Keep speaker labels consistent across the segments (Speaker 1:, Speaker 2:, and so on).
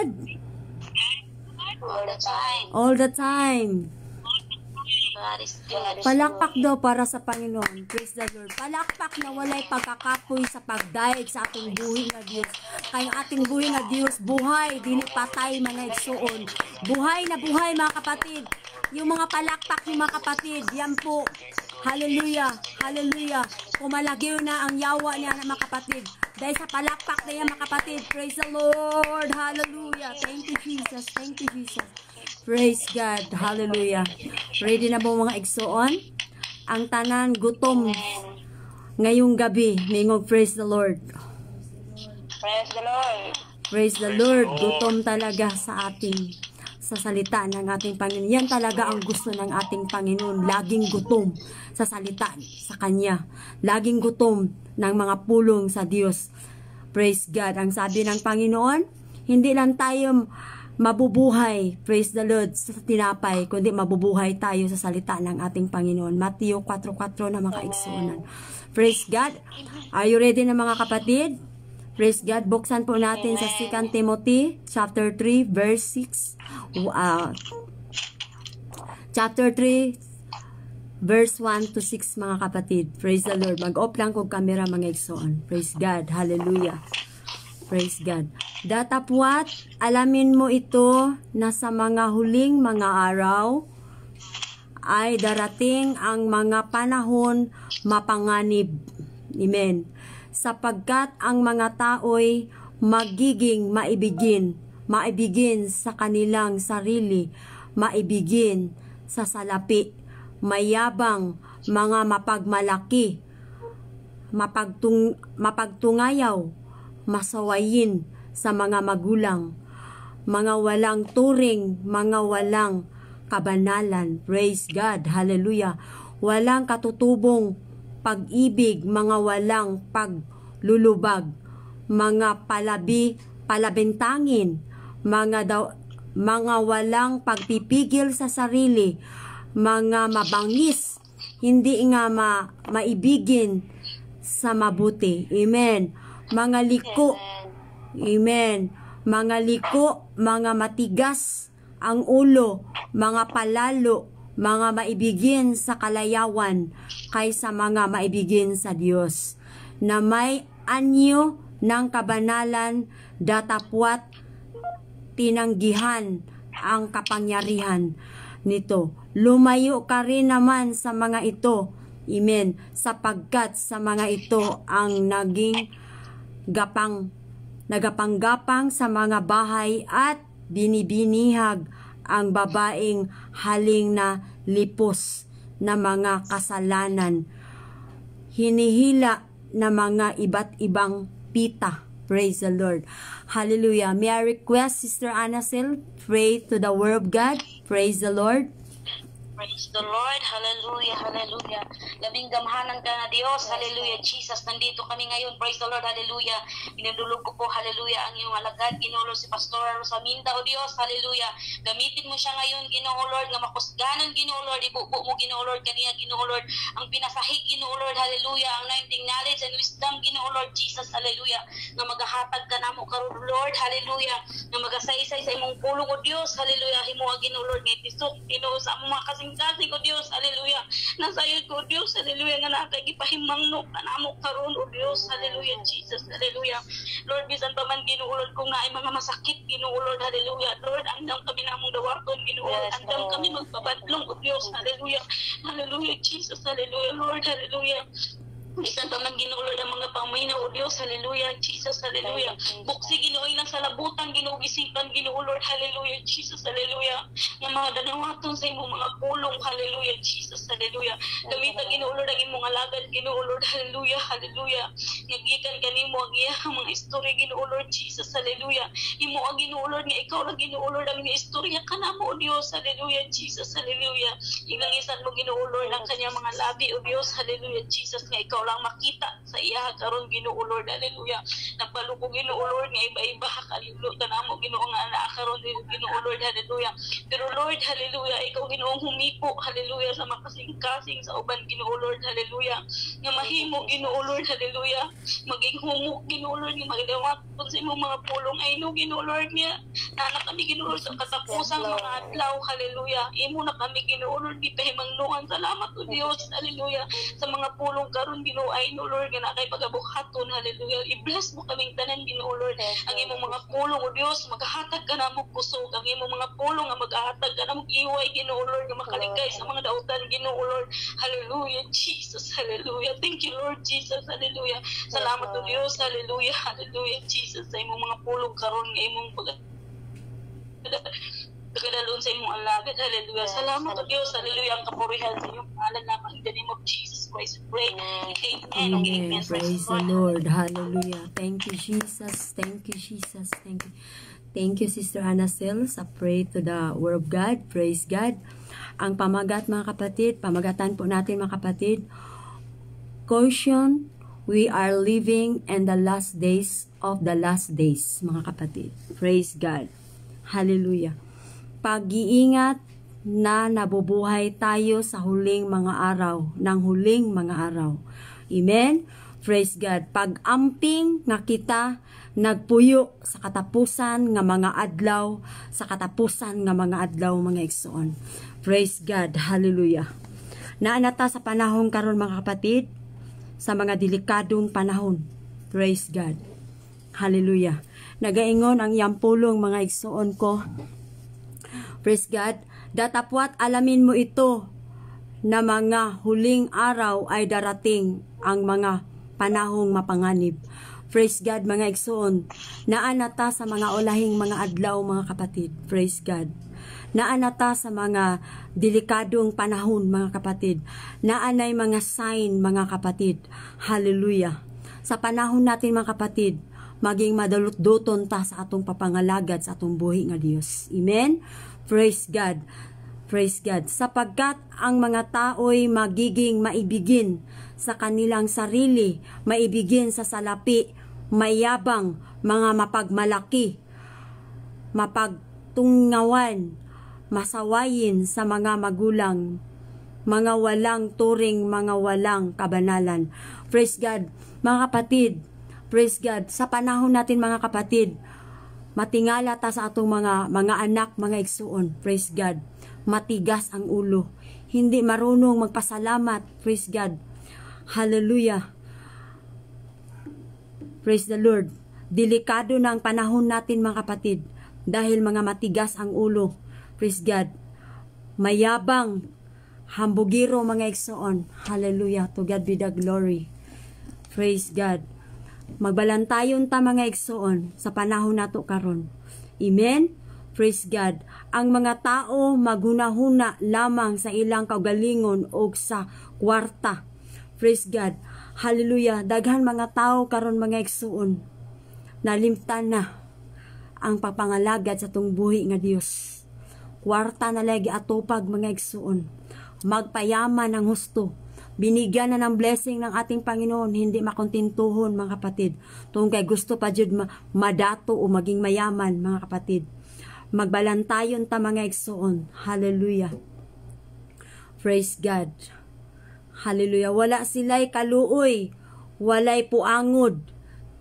Speaker 1: good?
Speaker 2: All the time.
Speaker 1: All the time.
Speaker 2: God is good.
Speaker 1: Palakpak daw para sa Panginoon. Praise the Lord. Palakpak na walay pagkakapoy sa pagdaig sa ating buhay nga Diyos. Kaya ating buhay nga Diyos, buhay, dili patay mga igsuon. Buhay na buhay mga kapatid. Yung mga palakpak yung mga kapatid, yan po. Hallelujah, hallelujah. Pumalagyo na ang yawa niya ng mga kapatid. Dahil sa palakpak na yan mga kapatid. Praise the Lord, hallelujah. Thank you Jesus, thank you Jesus. Praise God. Hallelujah. Ready na po mga igsoon? Ang tanan gutom ngayong gabi. Mingog praise the Lord.
Speaker 2: Praise the Lord.
Speaker 1: Praise the Lord. Gutom talaga sa ating sa salita ng ating Panginoon. Yan talaga ang gusto ng ating Panginoon. Laging gutom sa salita sa Kanya. Laging gutom ng mga pulong sa Diyos. Praise God. Ang sabi ng Panginoon, hindi lang tayo mabubuhay, praise the Lord, sa tinapay, kundi mabubuhay tayo sa salita ng ating Panginoon. Mateo 4:4 na mga igsunan. Praise God. Are you ready na mga kapatid? Praise God. Buksan po natin sa 2 Timothy chapter 3 verse 6. Chapter 3 verse 1 to 6 mga kapatid. Praise the Lord. Mag-off lang kong camera mga igsuon. Praise God. Hallelujah. Praise God. Datapwat, alamin mo ito na sa mga huling mga araw ay darating ang mga panahon mapanganib. Amen. Sapagkat ang mga tao'y magiging maibigin sa kanilang sarili, maibigin sa salapi, mayabang, mga mapagmalaki, mapagtungayaw, masawayin sa mga magulang, mga walang turing, mga walang kabanalan. Praise God. Hallelujah. Walang katutubong pag-ibig, mga walang paglulubag, mga palabintangin, mga walang pagpipigil sa sarili, mga mabangis, hindi nga maibigin sa mabuti. Amen. Mga liko, amen, mga liko, mga matigas ang ulo, mga palalo, mga maibigin sa kalayawan, kaysa mga maibigin sa Diyos, na may anyo ng kabanalan, datapwat tinanggihan ang kapangyarihan nito. Lumayo ka rin naman sa mga ito, amen, sapagkat sa mga ito ang nagapanggapang sa mga bahay at binibinihag ang babaeng haling na lipos na mga kasalanan, hinihila na mga iba't ibang pita. Praise the Lord. Hallelujah. May I request Sister Anacel pray to the word of God. Praise the Lord.
Speaker 2: Praise the Lord. Hallelujah. Hallelujah. Labing gamhanan ka na Diyos. Hallelujah. Jesus, nandito kami ngayon. Praise the Lord. Hallelujah. Pinadulog ko po. Hallelujah. Ang iyong alagad. Ginoo si Pastor Rosaminda o Diyos. Hallelujah. Gamitin mo siya ngayon, Ginoo Lord, nga makusganon, Ginoo Lord. Ibubo mo, Ginoo Lord, kaniya, Ginoo Lord. Ang pinasahig, Ginoo Lord. Hallelujah. Ang anointing knowledge and wisdom, Ginoo Lord Jesus. Hallelujah. Nga magahatag ka na mo karon Lord. Hallelujah. Nga magasaysay sa imong pulong o Diyos. Hallelujah. Himuha, Ginoo Lord, nga itisok, Ginoo, sa among mga kasing-kasing o Diyos. Hallelujah. Nasayod ko, Diyos. Hallelujah. Nga nakagipahimangno ka na mo karon o Diyos. Hallelujah. Jesus. Hallelujah. Lord, bisan pa man, Ginoo Lord, kung naay mga masakit, Ginoo Lord. Hallelujah. Lord, andam kami namong dawakon, Ginoo Lord. Andam kami magpabadlong o Diyos. Hallelujah. Hallelujah. Jesus. Hallelujah. Lord. Hallelujah. Bisan pa man, Ginoo Lord, ang mga pamay na o Diyos. Hallelujah. Jesus. Hallelujah. Buksi, Ginoo, ilang sa labutan, Ginoo, gisipan, Ginoo Lord. Hallelujah. Jesus. Hallelujah. Yung mga danawaton sa imong mga pulong. Hallelujah. Jesus. Hallelujah. Gamitan, Ginoo Lord, ang imong alagad, Ginoo Lord. Hallelujah. Hallelujah. Ngagikan kanimo ang iyang mga istorya, Ginoo Lord. Jesus. Hallelujah. Imo ang Ginoo Lord, nga ikaw lang, Ginoo Lord, ang istorya kanamo o Diyos. Hallelujah. Jesus. Hallelujah. Ilangisan mo, Ginoo Lord, ang kanyang mga labi o Diyos. Hallelujah. Jesus, nga ikaw lang makita sa iya karon, Ginoo Lord. Hallelujah. Napalugog, Ginoo Lord, nga iba-iba kalimutan namo, Ginoo, nga ana karon, Ginoo Lord. Hallelujah. Pero Lord, hallelujah, ikaw, Ginoo, humiko, hallelujah, sa makasing-kasing sa uban, Ginoo Lord. Hallelujah. Nga mahimo, Ginoo Lord. Hallelujah. Maging humok, Ginoo Lord, nga magdawat sa imong mga pulong ay no, Ginoo Lord, nga na kami Ginoo sa katapusang mga adlaw, hallelujah. Imo na kami Ginoo Lord gipahimangnuan. Salamat o Dios, hallelujah. Sa mga pulong karon Ginoo ay no Lord nga na kay pagabuhaton, hallelujah. I-bless mo kaming tanan Ginoo Lord. Ang imong mga pulong o Dios maghahatag ka na mo kusog. Ang imong mga pulong nga maghahatag ka na mo iway Ginoo Lord nga makaligay sa mga dautan Ginoo Lord. Hallelujah, Jesus, hallelujah. Thank you Lord Jesus, hallelujah. Salamat o Dios, hallelujah, hallelujah, Jesus. Sa imong mga pulong karon nga imong pagkadalon sa imong alagad, hallelujah. Salamat o Dios, hallelujah. Ang kapurihan sa iyong pangalan lamang in the name of Jesus Christ, pray. Amen.
Speaker 1: Amen. Praise the Lord. Hallelujah. Thank you, Jesus. Thank you, Jesus. Thank you. Thank you, Sister Hannah Sil, sa pray to the Word of God. Praise God. Ang pamagat, mga kapatid, pamagatan po natin, mga kapatid. Caution, we are living in the last days of the last days, mga kapatid. Praise God. Hallelujah. Pag-iingat na nabubuhay tayo sa huling mga araw, ng huling mga araw. Amen? Praise God. Pag-amping nga kita nagpuyo sa katapusan nga mga adlaw, sa katapusan nga mga adlaw, mga igsoon. Praise God. Hallelujah. Naanata sa panahon karon, mga kapatid, sa mga delikadong panahon. Praise God. Hallelujah. Nagaingon ang iyang pulong, mga igsoon ko. Praise God. Datapwat alamin mo ito na mga huling araw ay darating ang mga panahong mapanganib. Praise God, mga igsoon. Naanata sa mga ulahing mga adlaw, mga kapatid. Praise God. Naanata sa mga delikadong panahon, mga kapatid. Naanay mga sign, mga kapatid. Hallelujah. Sa panahon natin, mga kapatid, maging madulot-duton ta sa atong papangalagad sa atong buhi nga Dios. Amen? Praise God. Praise God. Sapagkat ang mga tao'y magiging maibigin sa kanilang sarili, maibigin sa salapi, mayabang, mga mapagmalaki, mapagtungawan, masawayin sa mga magulang, mga walang turing, mga walang kabanalan. Praise God. Mga kapatid, praise God. Sa panahon natin, mga kapatid, matingala ta sa atong mga anak, mga igsuon. Praise God. Matigas ang ulo. Hindi marunong magpasalamat. Praise God. Hallelujah. Praise the Lord. Delikado na ang panahon natin, mga kapatid, dahil mga matigas ang ulo. Praise God. Mayabang, hambugiro, mga igsuon. Hallelujah. To God be the glory. Praise God. Magbalantayon ta, mga igsuon, sa panahon nato karon. Amen? Praise God. Ang mga tao maghunahuna lamang sa ilang kaugalingon o sa kwarta. Praise God. Hallelujah. Daghan mga tao karon, mga igsuon, nalimtan na ang papangalagad sa tong buhi nga Dios. Kwarta na lagi atupag, mga igsuon. Magpayaman ang husto. Binigyan na ng blessing ng ating Panginoon, hindi makontintuhon, mga kapatid. Tungkay gusto pa jud madato o maging mayaman, mga kapatid. Magbalantayon ta, mga igsuon. Hallelujah. Praise God. Hallelujah. Wala sila'y kaluoy, walay puangod,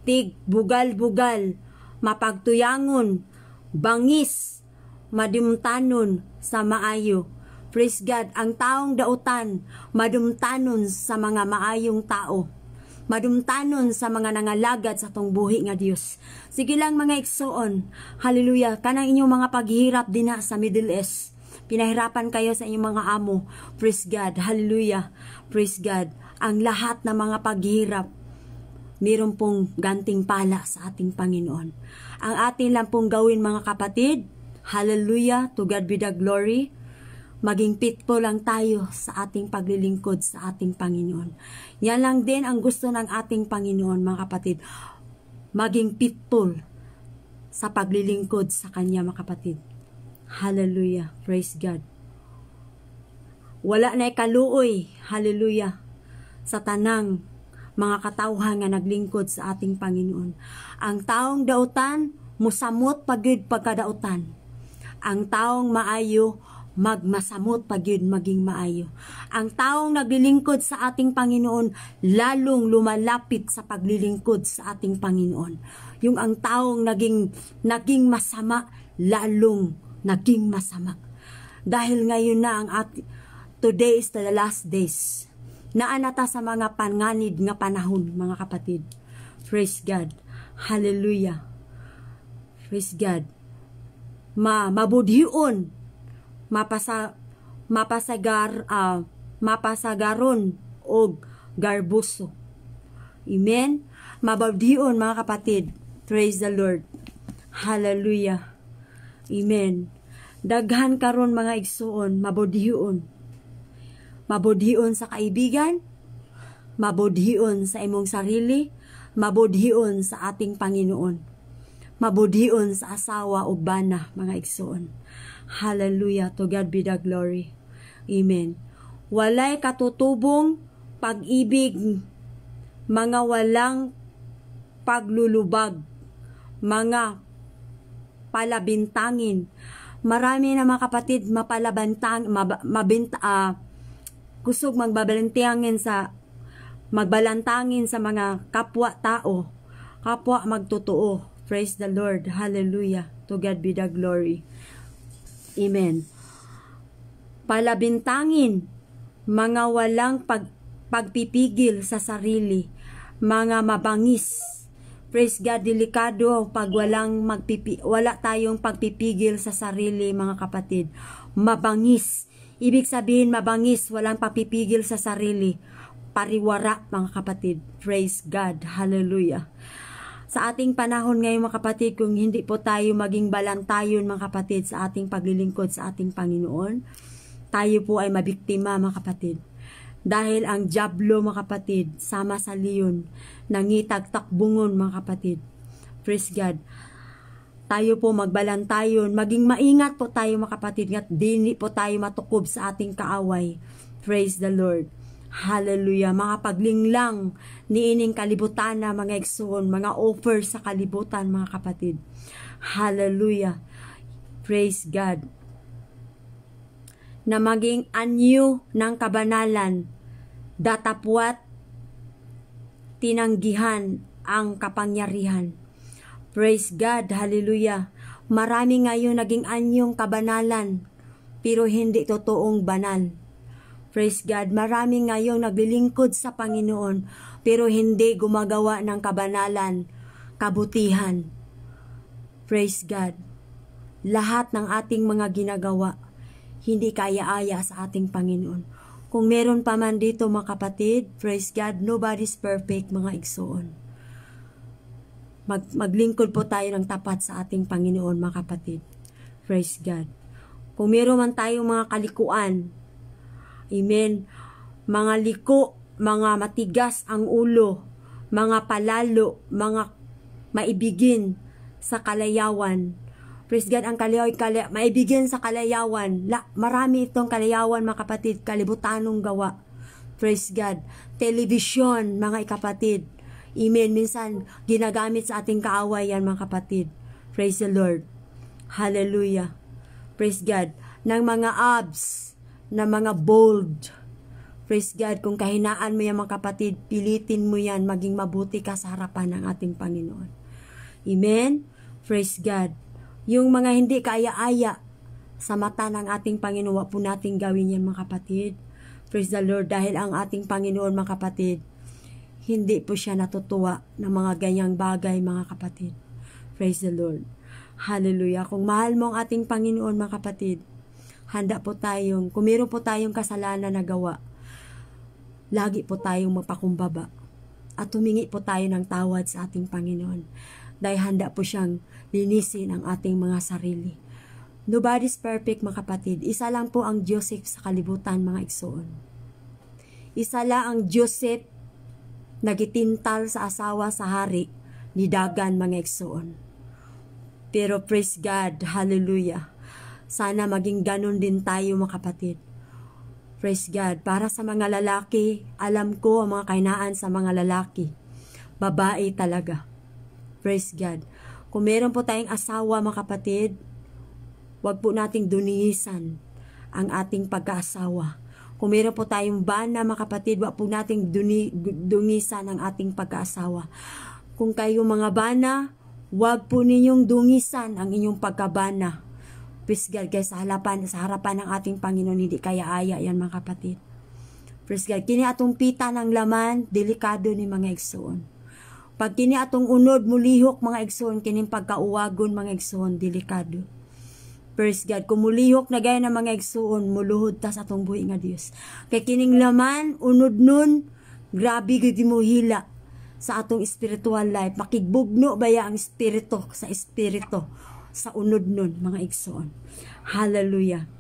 Speaker 1: tig bugal-bugal, mapagtuyangon, bangis, madimtanon sa maayo. Praise God. Ang taong dautan, madumtanon sa mga maayong tao. Madumtanon sa mga nangalagad sa tong buhi nga Dios. Sige lang, mga igsuon. Hallelujah. Kanang inyong mga paghihirap din sa Middle East. Pinahirapan kayo sa inyong mga amo. Praise God. Hallelujah. Praise God. Ang lahat ng mga paghihirap, mayroon pong ganting pala sa ating Panginoon. Ang atin lang pong gawin, mga kapatid, hallelujah, to God be the glory. Maging pitpo lang tayo sa ating paglilingkod sa ating Panginoon. Yan lang din ang gusto ng ating Panginoon, mga kapatid. Maging pitpol sa paglilingkod sa Kanya, mga kapatid. Hallelujah. Praise God. Wala na kaluoy, hallelujah, sa tanang mga katawhan nga naglingkod sa ating Panginoon. Ang taong dautan, musamot pagyud pagkadautan. Ang taong maayo, magmasamot pagyud maging maayo. Ang taong naglilingkod sa ating Panginoon, lalong lumalapit sa paglilingkod sa ating Panginoon. Yung ang taong naging masama, lalong naging masama. Dahil ngayon na today is the last days. Naanata sa mga panganid nga panahon, mga kapatid. Praise God. Hallelujah. Praise God. Mabudhion, mapasagaron og garbuso. Amen. Mabudhion, mga kapatid. Praise the Lord. Hallelujah. Amen. Daghan karon mga igsuon, mabudhion. Mabudhion sa kaibigan, mabudhion sa imong sarili, mabudhion sa ating Panginoon. Mabudhion sa asawa o bana, mga igsuon. Hallelujah. To God be the glory. Amen. Walay katutubong pag-ibig, mga walang paglulubag, mga palabintangin. Marami na mga kapatid kusog magbalantangin sa mga kapwa tao, kapwa magtotoo. Praise the Lord. Hallelujah. To God be the glory. Amen. Palabintangin, mga walang pagpipigil sa sarili, mga mabangis. Praise God, delikado pag wala tayong pagpipigil sa sarili, mga kapatid. Mabangis. Ibig sabihin, mabangis, walang pagpipigil sa sarili. Pariwara, mga kapatid. Praise God. Hallelujah. Sa ating panahon ngayon, mga kapatid, kung hindi po tayo maging balantayon, mga kapatid, sa ating paglilingkod sa ating Panginoon, tayo po ay mabiktima, mga kapatid. Dahil ang diablo, mga kapatid, sama sa leon, nangitag-takbungon, mga kapatid. Praise God. Tayo po magbalantayon, maging maingat po tayo, mga kapatid, at dili po tayo matukob sa ating kaaway. Praise the Lord. Hallelujah. Mga paglinglang niining kalibutan na mga igsoon, mga offer sa kalibutan, mga kapatid. Hallelujah. Praise God. Na maging anyo ng kabanalan, datapwat tinanggihan ang kapangyarihan. Praise God. Hallelujah. Marami ngayon naging anyong kabanalan, pero hindi totoong banal. Praise God. Marami ngayon naglilingkod sa Panginoon, pero hindi gumagawa ng kabanalan, kabutihan. Praise God. Lahat ng ating mga ginagawa, hindi kaya-aya sa ating Panginoon. Kung meron pa man dito, mga kapatid, praise God, nobody's perfect, mga igsoon. Maglingkod po tayo ng tapat sa ating Panginoon, mga kapatid. Praise God. Kung meron man tayong mga kalikuan, amen, mga liko, mga matigas ang ulo, mga palalo, mga maibigin sa kalayawan. Praise God, ang maibigin sa kalayawan. Marami itong kalayawan, mga kapatid, kalibutanong gawa. Praise God. Television, mga kapatid. Amen. Minsan, ginagamit sa ating kaawayan, mga kapatid. Praise the Lord. Hallelujah. Praise God. Ng mga abs, na mga bold. Praise God. Kung kahinaan mo yan, mga kapatid, pilitin mo yan, maging mabuti ka sa harapan ng ating Panginoon. Amen. Praise God. Yung mga hindi kaya-aya sa mata ng ating Panginoon, wag po natin gawin yan, mga kapatid. Praise the Lord. Dahil ang ating Panginoon, mga kapatid, hindi po siya natutuwa ng mga ganyang bagay, mga kapatid. Praise the Lord. Hallelujah. Kung mahal mo ang ating Panginoon, mga kapatid, handa po tayong, kung meron po tayong kasalanan na gawa, lagi po tayong mapakumbaba at humingi po tayo ng tawad sa ating Panginoon. Dahil handa po siyang linisin ang ating mga sarili. Nobody's perfect, mga kapatid. Isa lang po ang Joseph sa kalibutan, mga igsoon. Isa lang ang Joseph nagitintal sa asawa sa hari ni Dagan, mga igsoon. Pero praise God, hallelujah. Sana maging ganun din tayo, mga kapatid. Praise God. Para sa mga lalaki, alam ko ang mga kahinaan sa mga lalaki. Babae talaga. Praise God. Kung meron po tayong asawa, mga kapatid, wag po nating dunihisan ang ating pagkaasawa. Kung meron po tayong bana, mga kapatid, wag po nating dunihisan ang ating pagkaasawa. Kung kayo mga bana, Huwag po ninyong dungisan ang inyong pagkabana. Praise God, guys, sa harapan ng ating Panginoon, hindi kaya-aya yan mga kapatid. Praise God, kini atong pita ng laman, delikado ni mga igsoon. Pag kini atong unod mulihok mga igsoon, kining pagkauwagon mga igsoon, delikado. Praise God, kung mulihok na gaya ng mga igsoon, muluhod ta sa atong buhi nga Dios. Kay kining laman, unod nun, grabe gud mo hila sa atong spiritual life. Makigbugno baya ang espiritu sa unod nun, mga igsoon. Hallelujah.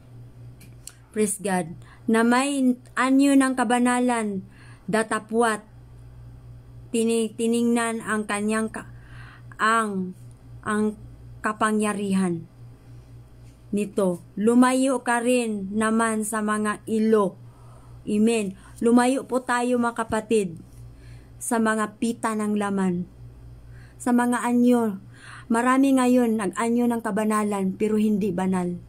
Speaker 1: Praise God. Na may anyo ng kabanalan, datapwat, tiningnan ang kanyang ang kapangyarihan nito. Lumayo ka rin naman sa mga ilo. Amen. Lumayo po tayo mga kapatid sa mga pita ng laman, sa mga anyo. Marami ngayon nag-anyo ng kabanalan pero hindi banal.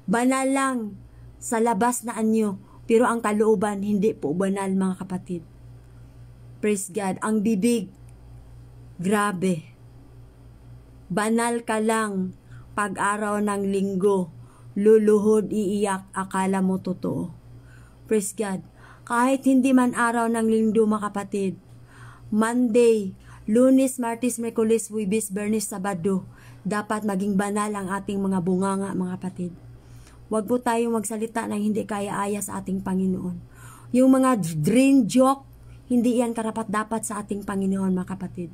Speaker 1: Banal lang sa labas na anyo pero ang kalooban hindi po banal mga kapatid. Praise God. Ang bibig, grabe. Banal ka lang pag-araw ng linggo, luluhod, iiyak, akala mo totoo. Praise God. Kahit hindi man araw ng linggo mga kapatid, Monday, Lunes, Martes, Miyerkules, Huwebes, Biyernes, Sabado, dapat maging banal ang ating mga bunganga mga kapatid. Huwag po tayong magsalita ng hindi kaya-aya sa ating Panginoon. Yung mga drain joke, hindi yan karapat-dapat sa ating Panginoon mga kapatid.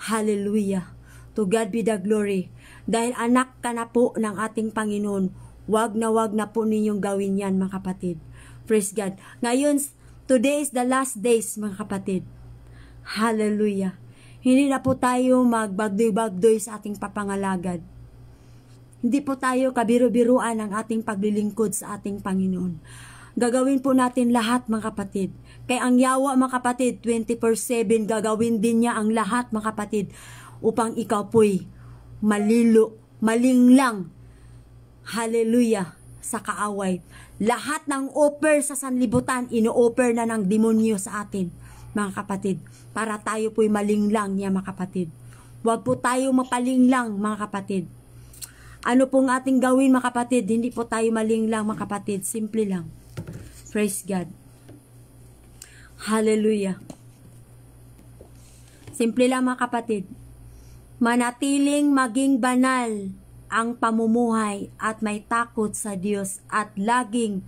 Speaker 1: Hallelujah. To God be the glory. Dahil anak ka na po ng ating Panginoon, wag na po ninyong gawin yan mga kapatid. Praise God. Ngayon, today is the last days mga kapatid. Hallelujah. Hindi na po tayo magbagdoy-bagdoy sa ating papangalagad. Hindi po tayo kabiru-biruan ang ating paglilingkod sa ating Panginoon. Gagawin po natin lahat mga kapatid. Kaya ang yawa mga kapatid, 24/7, gagawin din niya ang lahat mga kapatid upang ikaw po'y malinglang. Hallelujah. Sa kaaway. Lahat ng offer sa sanlibutan, ino-offer na ng demonyo sa atin mga kapatid, para tayo po'y malinglang niya mga kapatid. Huwag po tayo mapalinglang mga kapatid. Ano pong ating gawin mga kapatid? Hindi po tayo malinglang mga kapatid. Simple lang. Praise God. Hallelujah. Simple lang mga kapatid. Manatiling maging banal ang pamumuhay at may takot sa Diyos at laging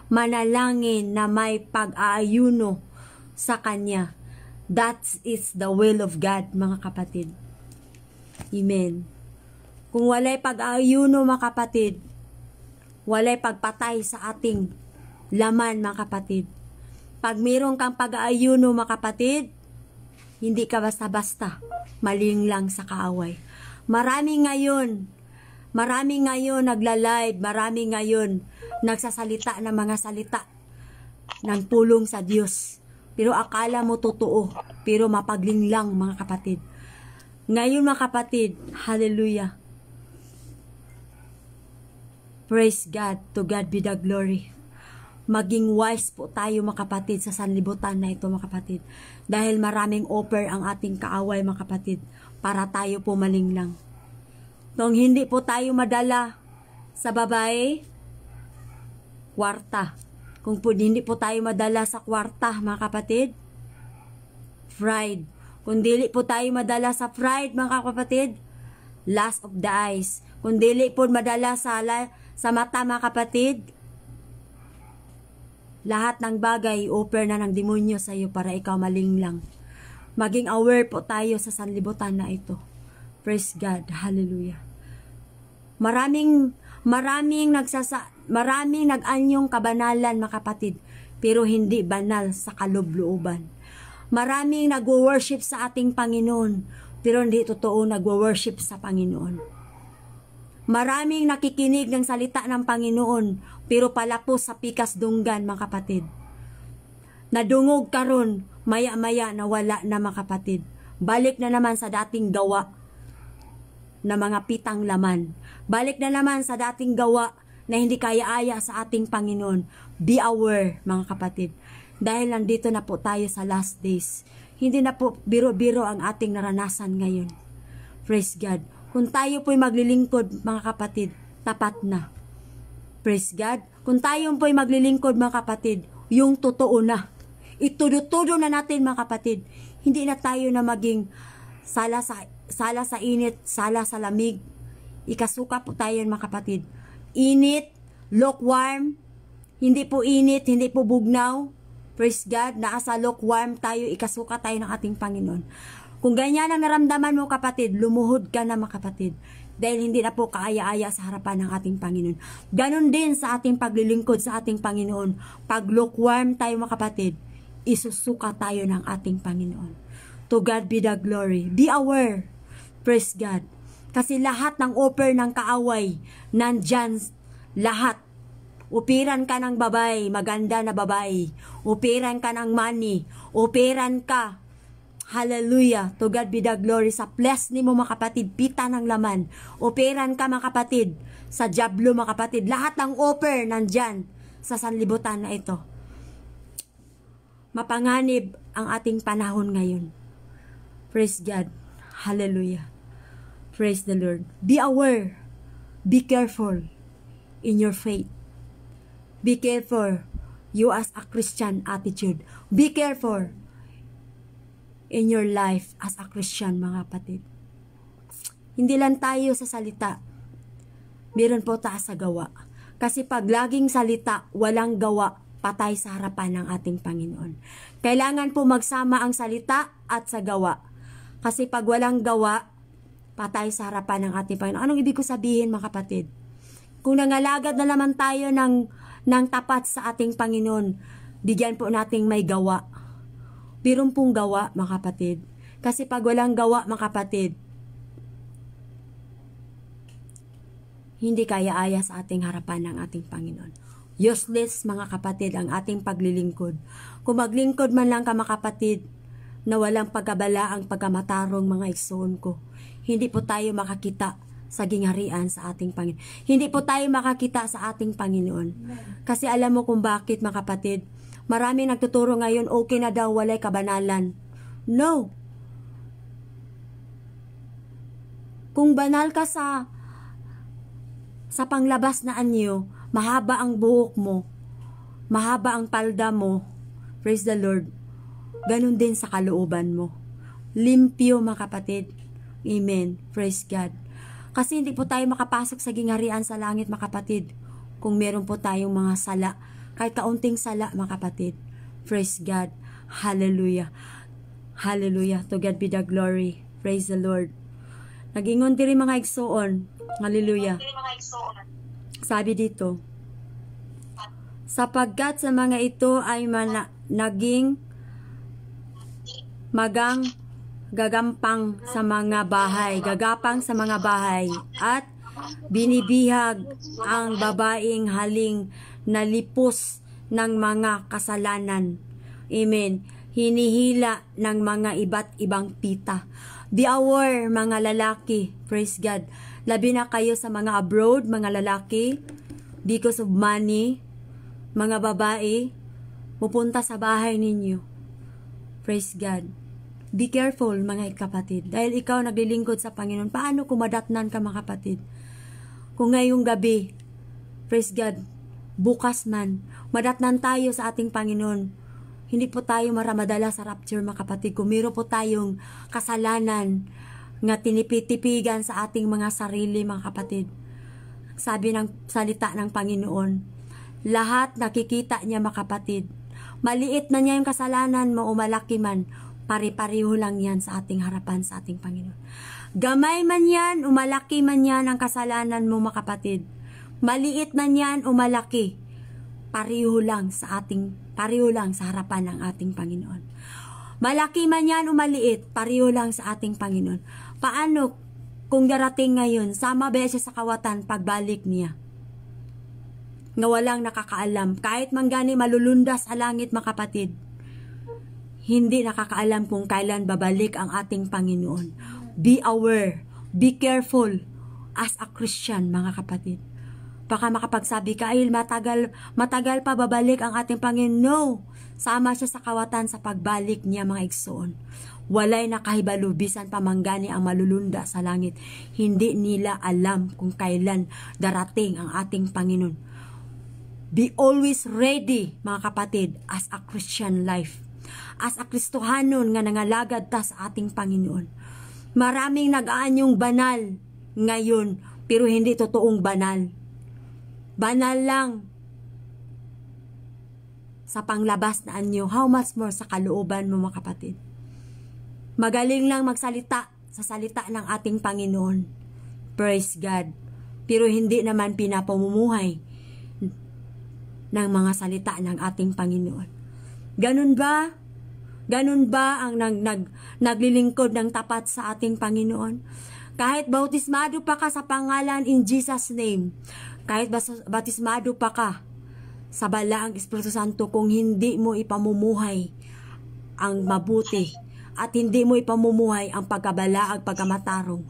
Speaker 1: manalangin na may pag-aayuno sa Kanya. That is the will of God mga kapatid. Amen. Kung walay pag-aayuno mga kapatid, walay pagpatay sa ating laman mga kapatid. Pag mayroon kang pag-aayuno mga kapatid, hindi ka basta-basta malinglang sa kaaway. Marami ngayon nagla-live, marami ngayon nagsasalita ng mga salita ng pulong sa Diyos. Pero akala mo totoo, pero mapaglinglang mga kapatid. Ngayon mga kapatid, hallelujah. Praise God, to God be the glory. Maging wise po tayo mga kapatid sa sanlibutan na ito mga kapatid. Dahil maraming offer ang ating kaaway mga kapatid para tayo po malinglang. Kung hindi po tayo madala sa babae, kwarta. Kung po hindi po tayo madala sa kwarta mga kapatid, pride. Kung dili po tayo madala sa pride mga kapatid, lust of the eyes. Kung dili po madala sa mata mga kapatid, lahat ng bagay offer na ng demonyo sa iyo para ikaw malinglang. Maging aware po tayo sa sanlibutan na ito. Praise God. Hallelujah. Maraming nag-anyong kabanalan mga kapatid, pero hindi banal sa kaloob-looban. Maraming nagwo-worship sa ating Panginoon, pero hindi totoo nagwo-worship sa Panginoon. Maraming nakikinig ng salita ng Panginoon, pero palapos sa pikas dunggan mga kapatid. Nadungog karon, maya-maya nawala na mga kapatid. Balik na naman sa dating gawa na mga pitang laman. Balik na naman sa dating gawa na hindi kaya-aya sa ating Panginoon. Be aware mga kapatid. Dahil nandito na po tayo sa last days. Hindi na po biro-biro ang ating naranasan ngayon. Praise God. Kung tayo po'y maglilingkod, mga kapatid, tapat na. Praise God. Kung tayo po'y maglilingkod, mga kapatid, yung totoo na. Itudo-tudo na natin, mga kapatid. Hindi na tayo na maging sala sa init, sala sa lamig. Ikasuka po tayo, mga kapatid. Init, lukewarm, hindi po init, hindi po bugnaw. Praise God, nasa lukewarm tayo, ikasuka tayo ng ating Panginoon. Kung ganyan ang naramdaman mo, kapatid, lumuhod ka na, mga kapatid. Dahil hindi na po kaaya-aya sa harapan ng ating Panginoon. Ganon din sa ating paglilingkod sa ating Panginoon. Pag lukewarm tayo, mga kapatid, isusuka tayo ng ating Panginoon. To God be the glory. Be aware. Praise God. Kasi lahat ng offer ng kaaway, nandyan lahat. Upiran ka ng babae, maganda na babae. Upiran ka ng money. Upiran ka. Hallelujah. To God be the glory. Sa flesh ni mo, mga kapatid, pita ng laman. Upiran ka, mga kapatid. Sa jablo, mga kapatid. Lahat ng offer nandyan sa sanlibutan na ito. Mapanganib ang ating panahon ngayon. Praise God. Hallelujah. Praise the Lord. Be aware. Be careful in your faith. Be careful, you as a Christian attitude. Be careful in your life as a Christian, mga kapatid. Hindi lang tayo sa salita. Meron po tayo sa gawa. Kasi pag laging salita, walang gawa, patay sa harapan ng ating Panginoon. Kailangan po magsama ang salita at sa gawa. Kasi pag walang gawa, patay sa harapan ng ating Panginoon. Anong ibig ko sabihin, mga kapatid? Kung nangalagad na naman tayo ng tapat sa ating Panginoon, bigyan po nating may gawa. Birong pong gawa, mga kapatid. Kasi pag walang gawa, mga kapatid, hindi kaya-aya sa ating harapan ng ating Panginoon. Useless, mga kapatid, ang ating paglilingkod. Kung maglingkod man lang ka, mga kapatid, na walang pagkabala ang pagkamatarong, mga igsoon ko, hindi po tayo makakita sa gingharian sa ating Panginoon. Hindi po tayo makakita sa ating Panginoon. Kasi alam mo kung bakit, mga kapatid, marami nagtuturo ngayon, okay na daw, walay kabanalan. No. Kung banal ka sa panglabas na anyo, mahaba ang buhok mo, mahaba ang palda mo, praise the Lord, ganun din sa kalooban mo. Limpyo, mga kapatid. Amen. Praise God. Kasi hindi po tayo makapasok sa gingharian sa langit, mga kapatid, kung meron po tayong mga sala. Kahit kaunting sala, mga kapatid. Praise God. Hallelujah. Hallelujah. To God be the glory. Praise the Lord. Nagingon diri, mga igsoon. Hallelujah. Sabi dito, sapagkat sa mga ito ay naging gagapang sa mga bahay at binibihag ang babaeng haling nalipos ng mga kasalanan. Amen. Hinihila ng mga iba't ibang pita. Be aware, mga lalaki. Praise God. Labi na kayo sa mga abroad, mga lalaki, because of money, mga babae, pupunta sa bahay ninyo. Praise God. Be careful, mga kapatid. Dahil ikaw naglilingkod sa Panginoon, paano kung madatnan ka, mga kapatid? Kung ngayong gabi, praise God, bukas man, madatnan tayo sa ating Panginoon, hindi po tayo maramadala sa rapture, mga kapatid. Kung meron po tayong kasalanan nga tinipitipigan sa ating mga sarili, mga kapatid. Sabi ng salita ng Panginoon, lahat nakikita niya, mga kapatid. Maliit na niya yung kasalanan mo o malaki man, pari-pariho lang yan sa ating harapan sa ating Panginoon. Gamay man yan o malaki man yan ang kasalanan mo, mga kapatid. Maliit man yan o malaki, pariho lang sa harapan ng ating Panginoon. Malaki man yan o maliit, pariho lang sa ating Panginoon. Paano kung darating ngayon, sama beses sa kawatan pagbalik niya? Nga walang nakakaalam, kahit man gani malulundas sa langit, mga kapatid, hindi nakakaalam kung kailan babalik ang ating Panginoon. Be aware, be careful as a Christian, mga kapatid. Baka makapagsabi ka, ay matagal pa babalik ang ating Panginoon. No, sama siya sa kawatan sa pagbalik niya, mga igsoon. Walay nakahibalo bisan pamanggani ang malulunda sa langit. Hindi nila alam kung kailan darating ang ating Panginoon. Be always ready, mga kapatid, as a Christian life. As a Kristohanon nga nangalagad ta sa ating Panginoon. Maraming nag-aanyong banal ngayon, pero hindi totoong banal. Banal lang sa panglabas na anyo. How much more sa kalooban mo, mga kapatid? Magaling lang magsalita sa salita ng ating Panginoon. Praise God. Pero hindi naman pinapamumuhay ng mga salita ng ating Panginoon. Ganun ba? Ganun ba ang naglilingkod ng tapat sa ating Panginoon? Kahit bautismado pa ka sa pangalan in Jesus' name, kahit bautismado pa ka sa balaang Espiritu Santo, kung hindi mo ipamumuhay ang mabuti at hindi mo ipamumuhay ang pagkabalaag, pagkamatarong,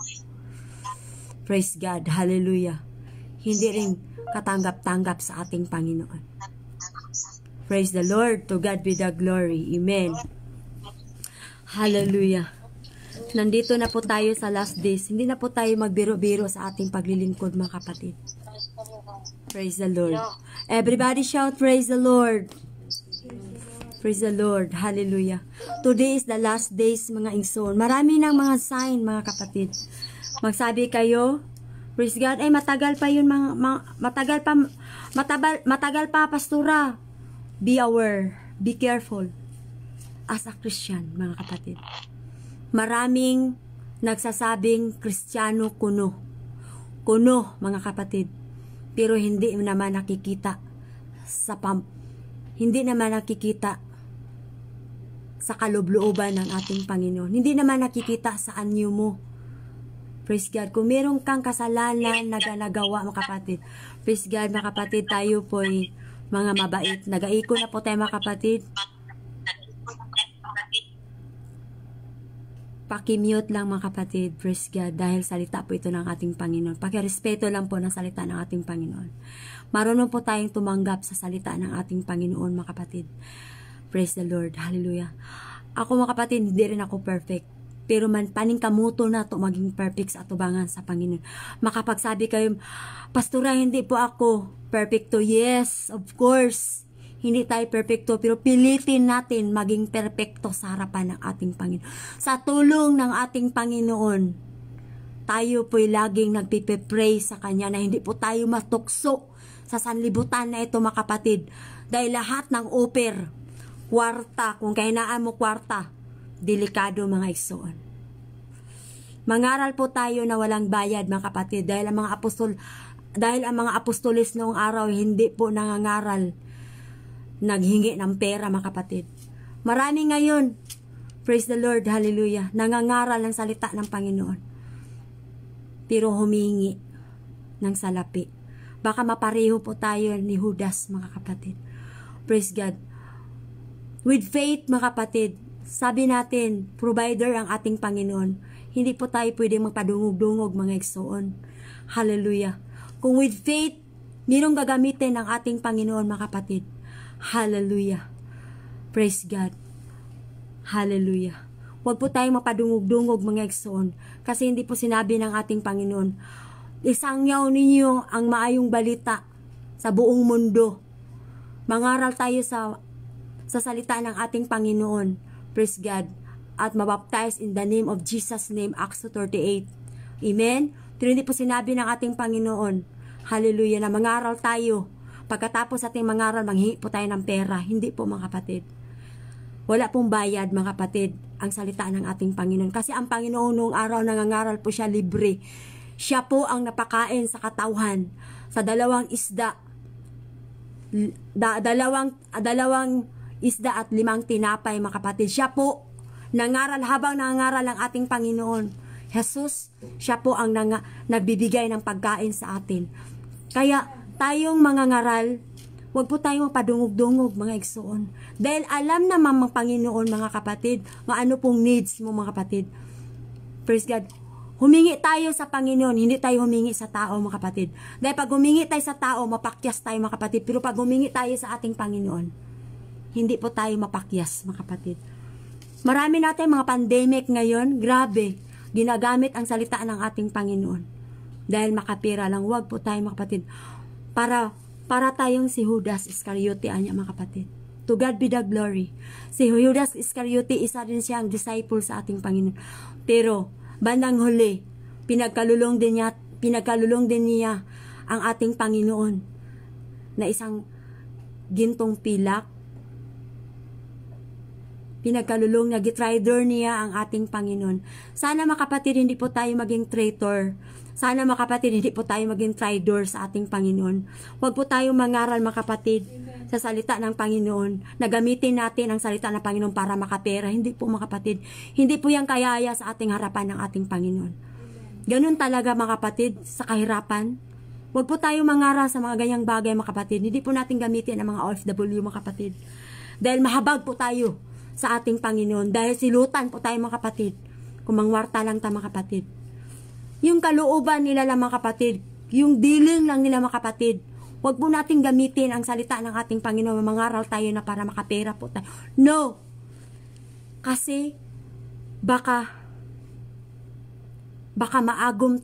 Speaker 1: praise God, hallelujah, hindi rin katanggap-tanggap sa ating Panginoon. Praise the Lord, to God be the glory, amen. Hallelujah. Nandito na po tayo sa last days. Hindi na po tayo magbiro-biro sa ating paglilingkod, mga kapatid. Praise the Lord. Everybody shout, praise the Lord. Praise the Lord. Hallelujah. Today is the last days, mga ingsoon. Marami ng mga sign, mga kapatid. Magsabi kayo, praise God, ay matagal pa yun, matagal pa, pastora. Be aware. Be careful. As a Christian, mga kapatid. Maraming nagsasabing Kristiyano kuno. Kuno, mga kapatid. Pero hindi naman nakikita sa kalooban ng ating Panginoon. Hindi naman nakikita sa anyo mo. Praise God. Kung meron kang kasalanan na nagawa, mga kapatid, praise God, mga kapatid, tayo po'y mga mabait. Nag-aiko na po tayo, mga kapatid. Pakimute lang, mga kapatid, praise God, dahil salita po ito ng ating Panginoon. Pakirespeto lang po ng salita ng ating Panginoon. Marunong po tayong tumanggap sa salita ng ating Panginoon, mga kapatid. Praise the Lord, hallelujah. Ako, mga kapatid, hindi rin ako perfect. Pero man, paningkamuto na to maging perfect sa atubangan sa Panginoon. Makapagsabi kayo, pastora, hindi po ako perfecto. Yes, of course. Hindi tayo perfecto, pero pilitin natin maging perfecto sa harapan ng ating Panginoon. Sa tulong ng ating Panginoon, tayo po'y laging nagpipipray sa Kanya na hindi po tayo matukso sa sanlibutan na ito, mga kapatid. Dahil lahat ng kwarta, kung kahinaan mo kwarta, delikado, mga igsoon. Mangaral po tayo na walang bayad, mga kapatid, dahil ang mga apostolis noong araw hindi po nangangaral, naghingi ng pera, mga kapatid. Marami ngayon, praise the Lord, hallelujah, nangangaral ng salita ng Panginoon, pero humingi ng salapi. Baka mapareho po tayo ni Judas, mga kapatid. Praise God. With faith, mga kapatid, sabi natin, provider ang ating Panginoon. Hindi po tayo pwede magpadungog-dungog, mga igsoon. Hallelujah. Kung with faith, mayroong gagamitin ng ating Panginoon, mga kapatid. Hallelujah. Praise God. Hallelujah. Huwag po tayong mapadungog-dungog, mga igsoon. Kasi hindi po sinabi ng ating Panginoon, isangyaw ninyo ang maayong balita sa buong mundo. Mangaral tayo sa salita ng ating Panginoon. Praise God. At mabaptize in the name of Jesus' name, Acts 2:38. Amen? Pero hindi po sinabi ng ating Panginoon, hallelujah, na mangaral tayo. Pagkatapos ating mangaral, manghingi po tayo ng pera. Hindi po, mga kapatid. Wala pong bayad, mga kapatid, ang salita ng ating Panginoon. Kasi ang Panginoon noong araw nangangaral po siya libre. Siya po ang napakain sa katauhan sa dalawang isda. Dalawang isda at 5 tinapay, mga kapatid. Siya po nangaral habang nangaral ang ating Panginoon. Jesus, siya po ang nagbibigay ng pagkain sa atin. Kaya tayong mga ngaral, huwag po tayong mapadungog-dungog, mga igsoon. Dahil alam naman ng Panginoon, mga kapatid, ano pong needs mo, mga kapatid. Praise God. Humingi tayo sa Panginoon, hindi tayo humingi sa tao, mga kapatid. Dahil pag humingi tayo sa tao, mapakyas tayo, mga kapatid. Pero pag humingi tayo sa ating Panginoon, hindi po tayo mapakyas, mga kapatid. Marami natin mga pandemic ngayon, grabe, ginagamit ang salita ng ating Panginoon. Dahil makapira lang, wag po tayo mga kapatid. Para tayong si Judas Iscariote, anya mga kapatid. To God be the glory. Si Judas Iscariote, isa din siyang disciple sa ating Panginoon. Pero, bandang huli, pinagkalulong din niya ang ating Panginoon na isang gintong pilak. Pinagkalulong, nag-traitor niya ang ating Panginoon. Sana mga kapatid, hindi po tayo maging traitor. Sana mga kapatid, hindi po tayo maging traitor sa ating Panginoon. Huwag po tayong mangaral mga kapatid sa salita ng Panginoon. Nagamitin natin ang salita ng Panginoon para makapera. Hindi po mga kapatid. Hindi po yan kayaya sa ating harapan ng ating Panginoon. Ganun talaga mga kapatid sa kahirapan. Huwag po tayong mangaral sa mga ganyang bagay mga kapatid. Hindi po natin gamitin ang mga OFW mga kapatid. Dahil mahabag po tayo sa ating Panginoon. Dahil silutan po tayo mga kapatid. Kung mangwarta lang tayo mga kapatid. Yung kalooban nila lang mga kapatid. Yung dealing lang nila mga kapatid. Huwag po natin gamitin ang salita ng ating Panginoon. Mangaral tayo na para makapera po tayo. No! Kasi baka maagom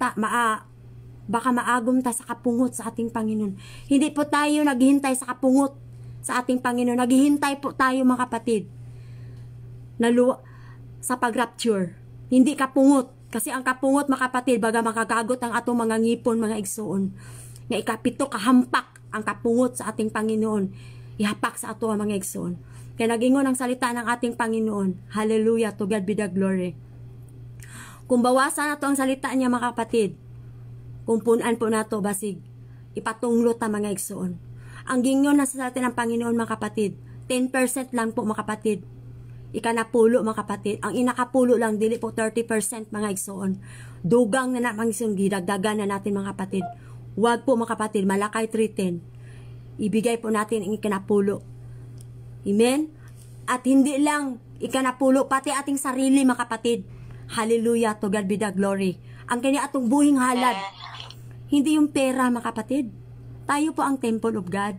Speaker 1: ta sa kapungot sa ating Panginoon. Hindi po tayo naghihintay sa kapungot sa ating Panginoon. Naghihintay po tayo mga kapatid sa pag-rapture. Hindi kapungot. Kasi ang kapungot mga kapatid, baga makagagot ang atong mga ngipon, mga igsoon. Nga ikapito kahampak ang kapungot sa ating Panginoon. Ihapak sa ato ang mga igsoon. Kaya nagingon ang salita ng ating Panginoon. Hallelujah, to God be the glory. Kung bawasan na to ang salita niya mga kapatid, kung punan po na to, basig, ipatunglot ang mga igsoon. Ang gingon na sa salita ng Panginoon mga kapatid, 10% lang po mga kapatid. Ikanapulo mga kapatid. Ang inakapulo lang, dili po 30% mga igsoon. Dugang na namang isang gidagdagan na natin mga kapatid. Huwag po mga kapatid, Malakay 3:10. Ibigay po natin ang ikanapulo. Amen? At hindi lang ikanapulo, pati ating sarili mga kapatid. Hallelujah, to God be the glory. Ang kanya atong buhing halad. Hindi yung pera mga kapatid. Tayo po ang temple of God.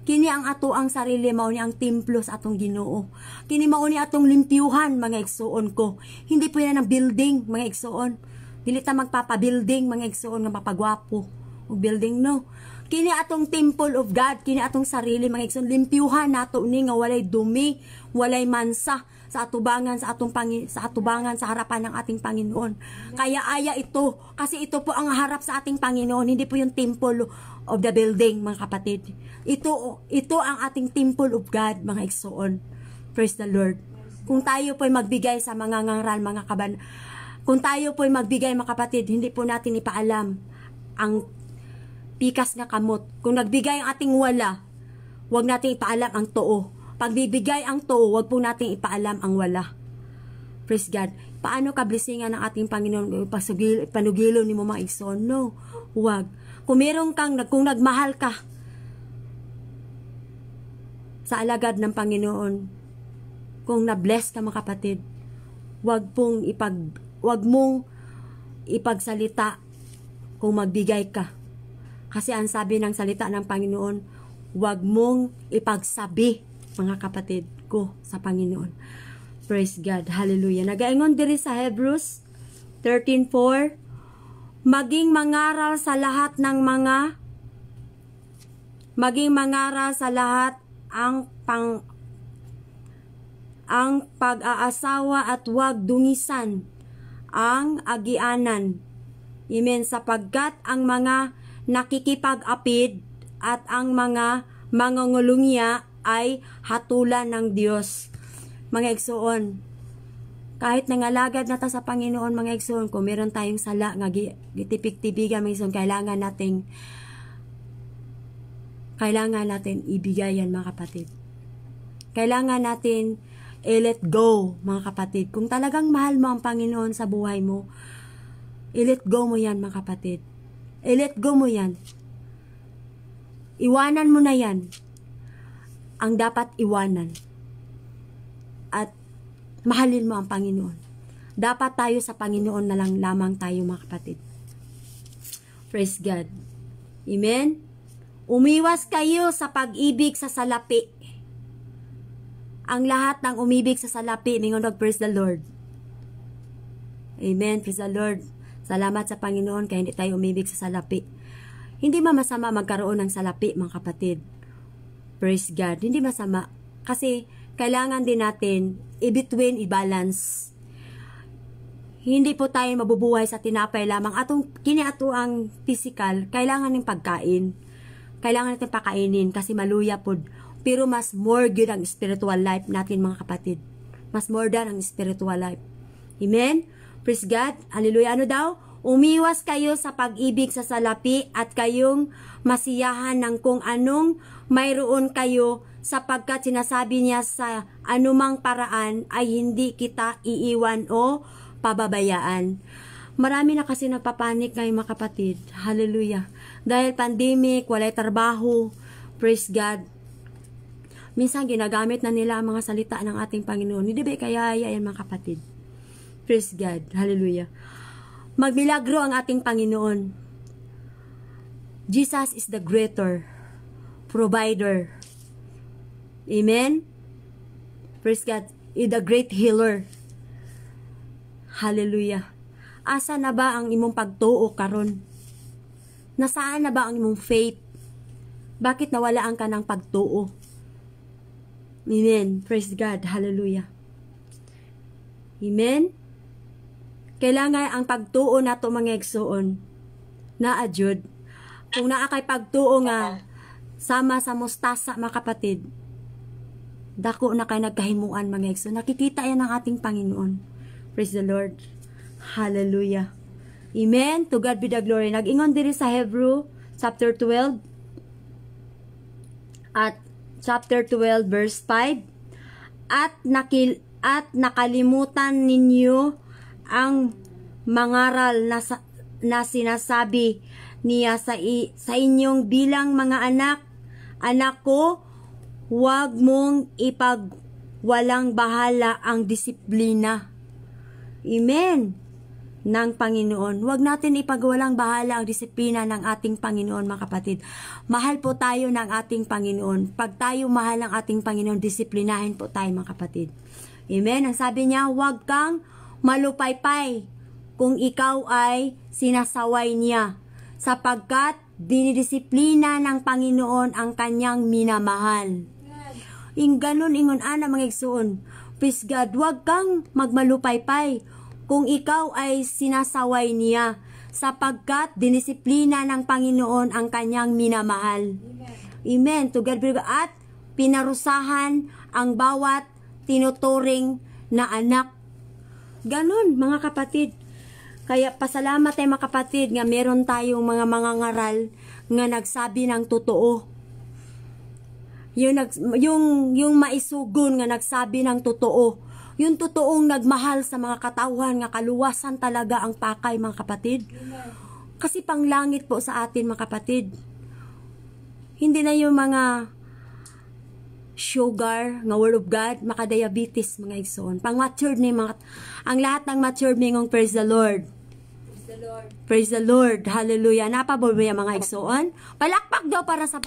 Speaker 1: Kini ang ato ang sarili, mao ni ang templo sa atong Ginoo. Kini mao ni atong limpyuhan mga igsoon ko. Hindi po yan ang building mga igsoon. Dili ta magpapabuilding mga igsoon nga mapagwapo og building, no. Kini atong temple of God, kini atong sarili mga igsoon, limpyuhan nato ni nga walay dumi, walay mansa sa atubangan sa atubangan sa harapan ng ating Panginoon. Kaya aya ito kasi ito po ang harap sa ating Panginoon, hindi po yung temple of the building mga kapatid. Ito ang ating temple of God mga igsoon. Praise the Lord. Kung tayo po'y magbigay sa mga ngaral mga kung tayo po'y magbigay mga kapatid, hindi po natin ipaalam ang pikas nga kamot. Kung nagbigay ang ating wala, huwag natin ipaalam ang too. Pag bibigay ang too, huwag po natin ipaalam ang wala. Praise God. Paano ka blessingan ng ating Panginoon? Panugilo ni mo mga igsoon? No, huwag. Kung meron kung nagmahal ka sa alagad ng Panginoon, kung na-bless ka mga kapatid, huwag mong ipagsalita kung magbigay ka. Kasi ang sabi ng salita ng Panginoon, huwag mong ipagsabi mga kapatid ko sa Panginoon. Praise God. Hallelujah. Nagaingon diri sa Hebrews 13:4, maging mangaral sa lahat ang pag-aasawa at huwag dungisan ang agianan. Amen. Sapagkat ang mga nakikipag-apid at ang mga mangungulungya ay hatulan ng Diyos. Mga igsoon, kahit nangalagad na ta sa Panginoon mga igsoon, kung meron tayong sala nga gitipik-tibigan mga igsoon, kailangan natin ibigay yan mga kapatid. Kailangan natin i-let go mga kapatid. Kung talagang mahal mo ang Panginoon sa buhay mo, i-let go mo yan mga kapatid. I-let go mo yan. Iwanan mo na yan ang dapat iwanan. At mahalin mo ang Panginoon. Dapat tayo sa Panginoon na lang lamang tayo mga kapatid. Praise God. Amen? Umiwas kayo sa pag-ibig sa salapi. Ang lahat ng umibig sa salapi, mingon praise the Lord. Amen, praise the Lord. Salamat sa Panginoon kaya hindi tayo umibig sa salapi. Hindi masama magkaroon ng salapi, mga kapatid. Praise God. Hindi masama. Kasi kailangan din natin i-between, i-balance. Hindi po tayo mabubuhay sa tinapay lamang. Atong kiniato ang physical, kailangan ng pagkain. Kailangan natin pakainin kasi maluya po. Pero mas more good ang spiritual life natin, mga kapatid. Mas more than ang spiritual life. Amen? Praise God. Hallelujah. Ano daw? Umiwas kayo sa pag-ibig sa salapi at kayong masiyahan ng kung anong mayroon kayo sapagkat sinasabi niya sa anumang paraan ay hindi kita iiwan o pababayaan. Marami na kasi nagpapanik ngayon, mga kapatid. Hallelujah. Dahil pandemic, walay trabaho. Praise God. Minsan ginagamit na nila ang mga salita ng ating Panginoon. Hindi ba kaya yan, mga kapatid? Praise God. Hallelujah. Magmilagro ang ating Panginoon. Jesus is the greater provider. Amen? Praise God. Is the great healer. Hallelujah. Asa na ba ang imong pagtuo karon? Nasaan na ba ang imong faith? Bakit nawalaan ka ng pagtuo? Amen. Praise God. Hallelujah. Amen? Kailangan ang pagtuo nato mga igsoon na adyod. Kung naa kay pagtuo nga sama sa mustasa, mga kapatid, dako na kay nagkahimuan, mga igsoon. Nakikita yan ng ating Panginoon. Praise the Lord. Hallelujah. Amen. To God be the glory. Nag-ingon diri sa Hebrew chapter 12 at chapter 12 verse 5, at nakalimutan ninyo ang mangaral na sinasabi niya sa inyong bilang mga anak. Anak ko, huwag mong ipagwalang bahala ang disiplina. Amen. Ng Panginoon. Huwag natin ipagwalang bahala ang disiplina ng ating Panginoon, mga kapatid. Mahal po tayo ng ating Panginoon. Pag tayo mahal ng ating Panginoon, disiplinahin po tayo, mga kapatid. Amen. Ang sabi niya, huwag kang malupaypay kung ikaw ay sinasaway niya, sapagkat dinidisiplina ng Panginoon ang kanyang minamahal. Ganun ingon ana, mga igsoon. Praise God, huwag kang magmalupaypay kung ikaw ay sinasaway niya, sapagkat dinisiplina ng Panginoon ang kanyang minamahal. Amen. To God be the glory. At pinarusahan ang bawat tinuturing na anak. Ganun, mga kapatid. Kaya pasalamat tayo, mga kapatid, nga meron tayong mga mangangaral nga nagsabi ng totoo. Yung maisugon nga nagsabi ng totoo. Yung totoong nagmahal sa mga katawan, nga kaluwasan talaga ang pakay, mga kapatid. Kasi panglangit po sa atin, mga kapatid. Hindi na yung mga sugar, nga word of God, maka-diabetes, mga igsoon. Pang-matured ni mga, ang lahat ng matured mingong praise the Lord. Praise the Lord. Praise the Lord. Hallelujah. Napabol mo yung mga igsoon? Palakpak daw para sa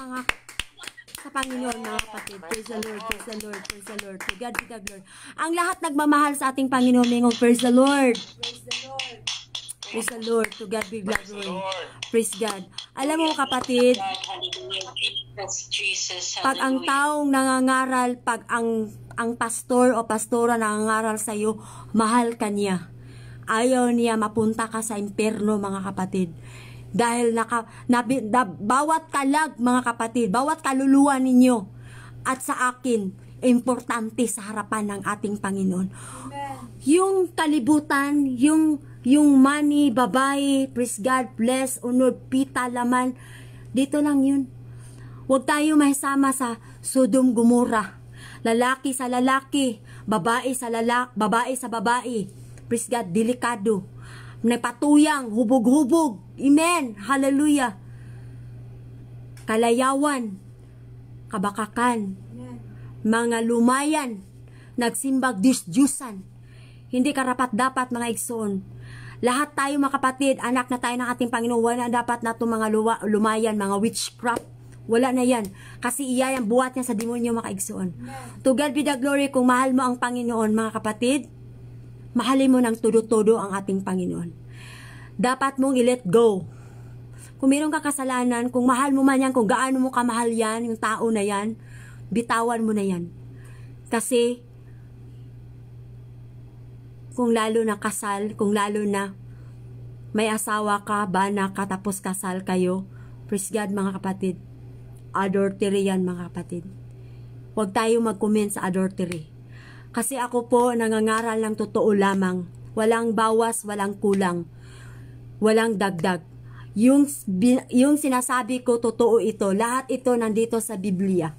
Speaker 1: Panginoon, mga kapatid. Praise the Lord, praise the Lord, praise the Lord. To God be the glory. Ang lahat nagmamahal sa ating Panginoon mingong praise the Lord. Praise the Lord. Praise the Lord. To God be the glory. Praise God. Alam mo, kapatid, pag ang taong nangangaral, pag ang pastor o pastora nangangaral sa iyo, mahal ka niya. Ayaw niya mapunta ka sa impyerno, mga kapatid. Dahil bawat kalag, mga kapatid, bawat kaluluwa ninyo at sa akin, importante sa harapan ng ating Panginoon. Amen. Yung kalibutan, yung money, babae, praise God, bless, honor, pita, laman, dito lang yun. Huwag tayo mahisama sa Sodom Gomorrah. Lalaki sa lalaki, babae sa babae. Praise God, delikado. Napatuyang, hubog-hubog. Amen. Hallelujah. Kalayawan, kabakakan, mga lumayan, nagsimbag Diyos-Diyusan. Hindi karapat-dapat, mga igsoon. Lahat tayo, mga kapatid, anak na tayo ng ating Panginoon, wala dapat na itong mga lumayan, mga witchcraft. Wala na yan. Kasi iya yung buhat niya sa demonyo mga kaigsoon. To God be the glory. Kung mahal mo ang Panginoon, mga kapatid, mahalin mo ng todo-todo ang ating Panginoon. Dapat mong i-let go. Kung mayroong kasalanan, kung mahal mo man yan, kung gaano mo kamahal yan, yung tao na yan, bitawan mo na yan. Kasi, kung lalo na kasal, kung lalo na may asawa ka, bana ka, tapos kasal kayo, praise God mga kapatid, adultery yan mga kapatid. Huwag tayo mag-comment sa adultery. Kasi ako po nangangaral ng totoo lamang. Walang bawas, walang kulang. Walang dagdag. Yung sinasabi ko, totoo ito. Lahat ito nandito sa Biblia.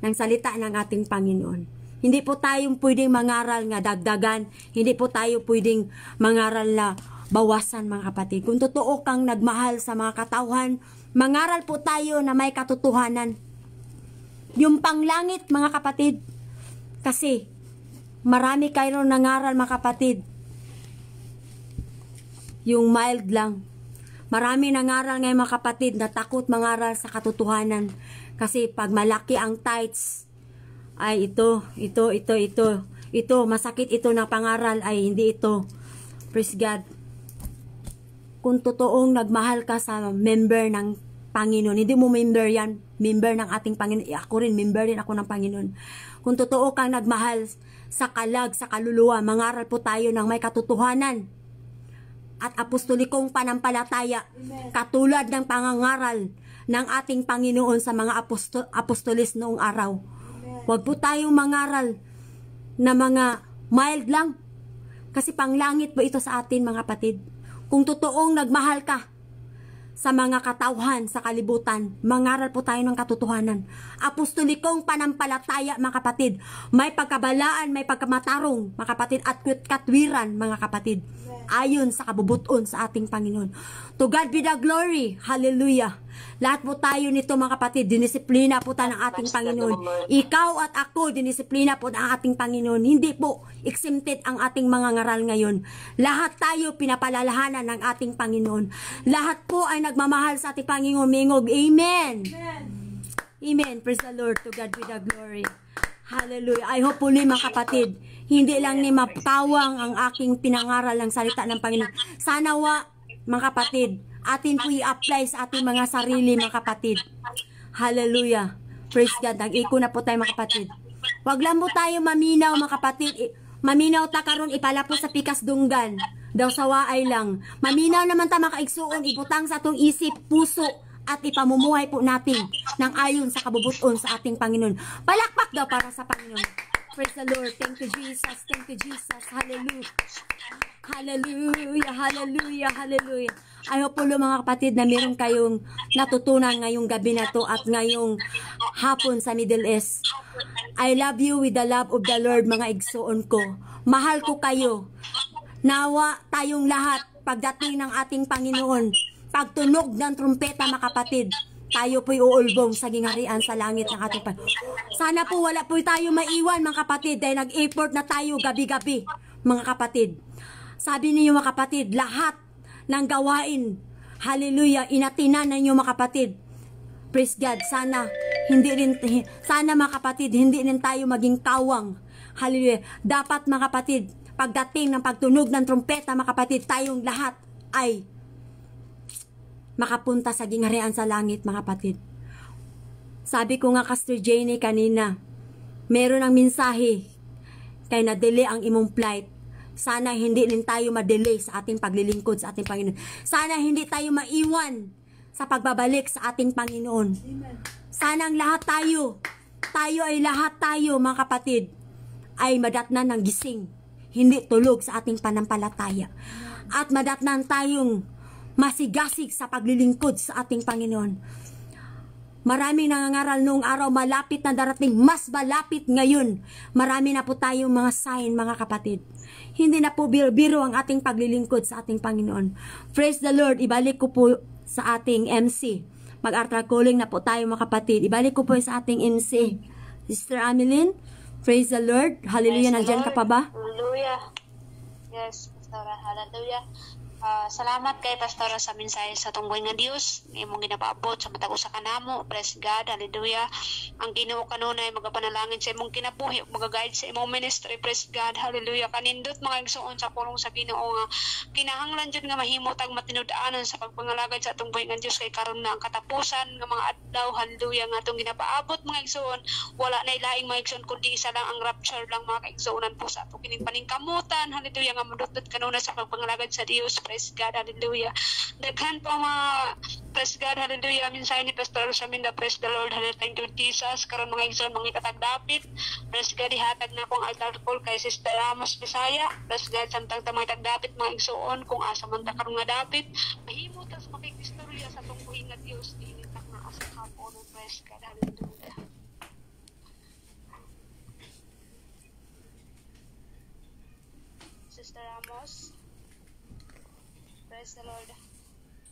Speaker 1: Ng salita ng ating Panginoon. Hindi po tayong pwedeng mangaral nga dagdagan. Hindi po tayo pwedeng mangaral na bawasan mga kapatid. Kung totoo kang nagmahal sa mga katauhan, mangaral po tayo na may katotohanan. Yung panglangit mga kapatid. Kasi marami kayo nangaral mga kapatid. Yung mild lang. Marami nangaral ngayon mga kapatid na takot mangaral sa katotohanan. Kasi pag malaki ang tithes, ay ito, masakit ito na pangaral, ay hindi ito. Praise God. Kung totoong nagmahal ka sa member ng Panginoon, hindi mo member yan, member ng ating Panginoon. Ako rin, member din ako ng Panginoon. Kung totoo kang nagmahal sa kalag, sa kaluluwa, mangaral po tayo ng may katotohanan at apostolikong panampalataya. Amen. Katulad ng pangangaral ng ating Panginoon sa mga apostolis noong araw. Amen. Huwag po tayong mangaral na mga mild lang. Kasi panglangit po ito sa atin mga kapatid. Kung totoong nagmahal ka sa mga katauhan sa kalibutan, mangaral po tayo ng katotohanan. Apostolikong panampalataya mga kapatid. May pagkabalaan, may pagkamatarong mga kapatid at katwiran mga kapatid. Ayon sa kabubuton sa ating Panginoon. To God be the glory. Hallelujah. Lahat po tayo nito mga kapatid, dinisiplina po tayo ng ating Panginoon. Ikaw at ako, dinisiplina po ng ating Panginoon. Hindi po exempted ang ating mga ngaral ngayon. Lahat tayo pinapalalahanan ng ating Panginoon. Lahat po ay nagmamahal sa ating Panginoon. Mingog. Amen. Amen. Praise the Lord. To God be the glory. Hallelujah. I hope po mga kapatid, hindi lang ni mapawang ang aking pinangaral ng salita ng Panginoon. Sana mga kapatid, atin po i-apply sa ating mga sarili mga kapatid. Hallelujah. Praise God. Nag-iko na po tayo mga kapatid. Huwag lang po tayo maminaw mga kapatid. Maminaw ta karon ipala po sa pikas dunggan. Daw sa waay lang. Maminaw naman ta makaigsuon, ibutang sa atong isip, puso, at ipamumuhay po natin ng ayon sa kabubuton sa ating Panginoon. Palakpak daw para sa Panginoon. Praise the Lord. Thank you, Jesus. Thank you, Jesus. Hallelujah. Hallelujah. Hallelujah. Hallelujah. I hope po mga kapatid na meron kayong natutunan ngayong gabi na to at ngayong hapon sa Middle East. I love you with the love of the Lord mga igsoon ko. Mahal ko kayo. Nawa tayong lahat pagdating ng ating Panginoon. Pagtunog ng trumpeta mga kapatid, tayo po'y uulbong sa gingharian sa langit ng ating Panginoon. Sana po wala po tayo maiwan mga kapatid dahil nag-effort na tayo gabi-gabi mga kapatid. Sabi niyo mga kapatid, lahat ng gawain, hallelujah, inatinan ninyo mga kapatid. Praise God. Sana mga kapatid, hindi rin tayo maging kawang. Hallelujah. Dapat mga kapatid, pagdating ng pagtunog ng trumpeta mga kapatid, tayong lahat ay makapunta sa gingharian sa langit mga kapatid. Sabi ko nga Pastor Jenny kanina, meron ng mensahe kay na-delay ang imong flight. Sana hindi din tayo ma-delay sa ating paglilingkod sa ating Panginoon. Sana hindi tayo maiwan sa pagbabalik sa ating Panginoon. Sana ang lahat tayo mga kapatid, ay madatnan ng gising, hindi tulog sa ating panampalataya. At madatnan tayong masigasig sa paglilingkod sa ating Panginoon. Maraming nangangaral noong araw, malapit na darating, mas malapit ngayon. Marami na po tayong mga sign, mga kapatid. Hindi na po biro-biro ang ating paglilingkod sa ating Panginoon. Praise the Lord. Ibalik ko po sa ating MC. Mag-altar calling na po tayo mga kapatid. Ibalik ko po sa ating MC. Sister Ameline, praise the Lord. Hallelujah. Nandiyan ka pa ba?
Speaker 2: Hallelujah. Yes, Pastor. Hallelujah. Salamat kay Pastora sa mensahe sa tunggoy nga Dios imong ginapaabot sa matag usa ka namo. Praise God, hallelujah. Ang Ginoo kanunay magapanalangin sa imong kinabuhi ug magaguide sa imong ministry. Praise God, hallelujah. Kanindot mga igsuon sa pulong sa Ginoo nga kinahanglan jud nga mahimo tag matinud-anon sa pagpangalagad sa tunggoy nga Dios kay karon na ang katapusan nga mga adlaw, hallelujah, nga atong ginapaabot mga igsuon. Wala na ilaing mga igsuon kundi isa lang ang rapture lang mga kaigsuonan po sa ato kining paningkamutan, hallelujah, nga madudot kanunay sa pagpangalagad sa Dios. Praise God, hallelujah. Daghan pa mga praise God, hallelujah. Minsan ni Pastor Saminda, praise the Lord, hallelujah. Thank you, Jesus. Karon mga igsoon, mga katagdapit. Praise God, ihatag na akong altar call kay Sister Ramos Bisaya. Praise God, samtang tamang tagdapit mga igsoon, kung asa man ta karon nga dapit, mahimo tas makikistorya sa tungkuhin nga Dios initak na asa kapon. Praise God, hallelujah. Sister Ramos, praise the Lord.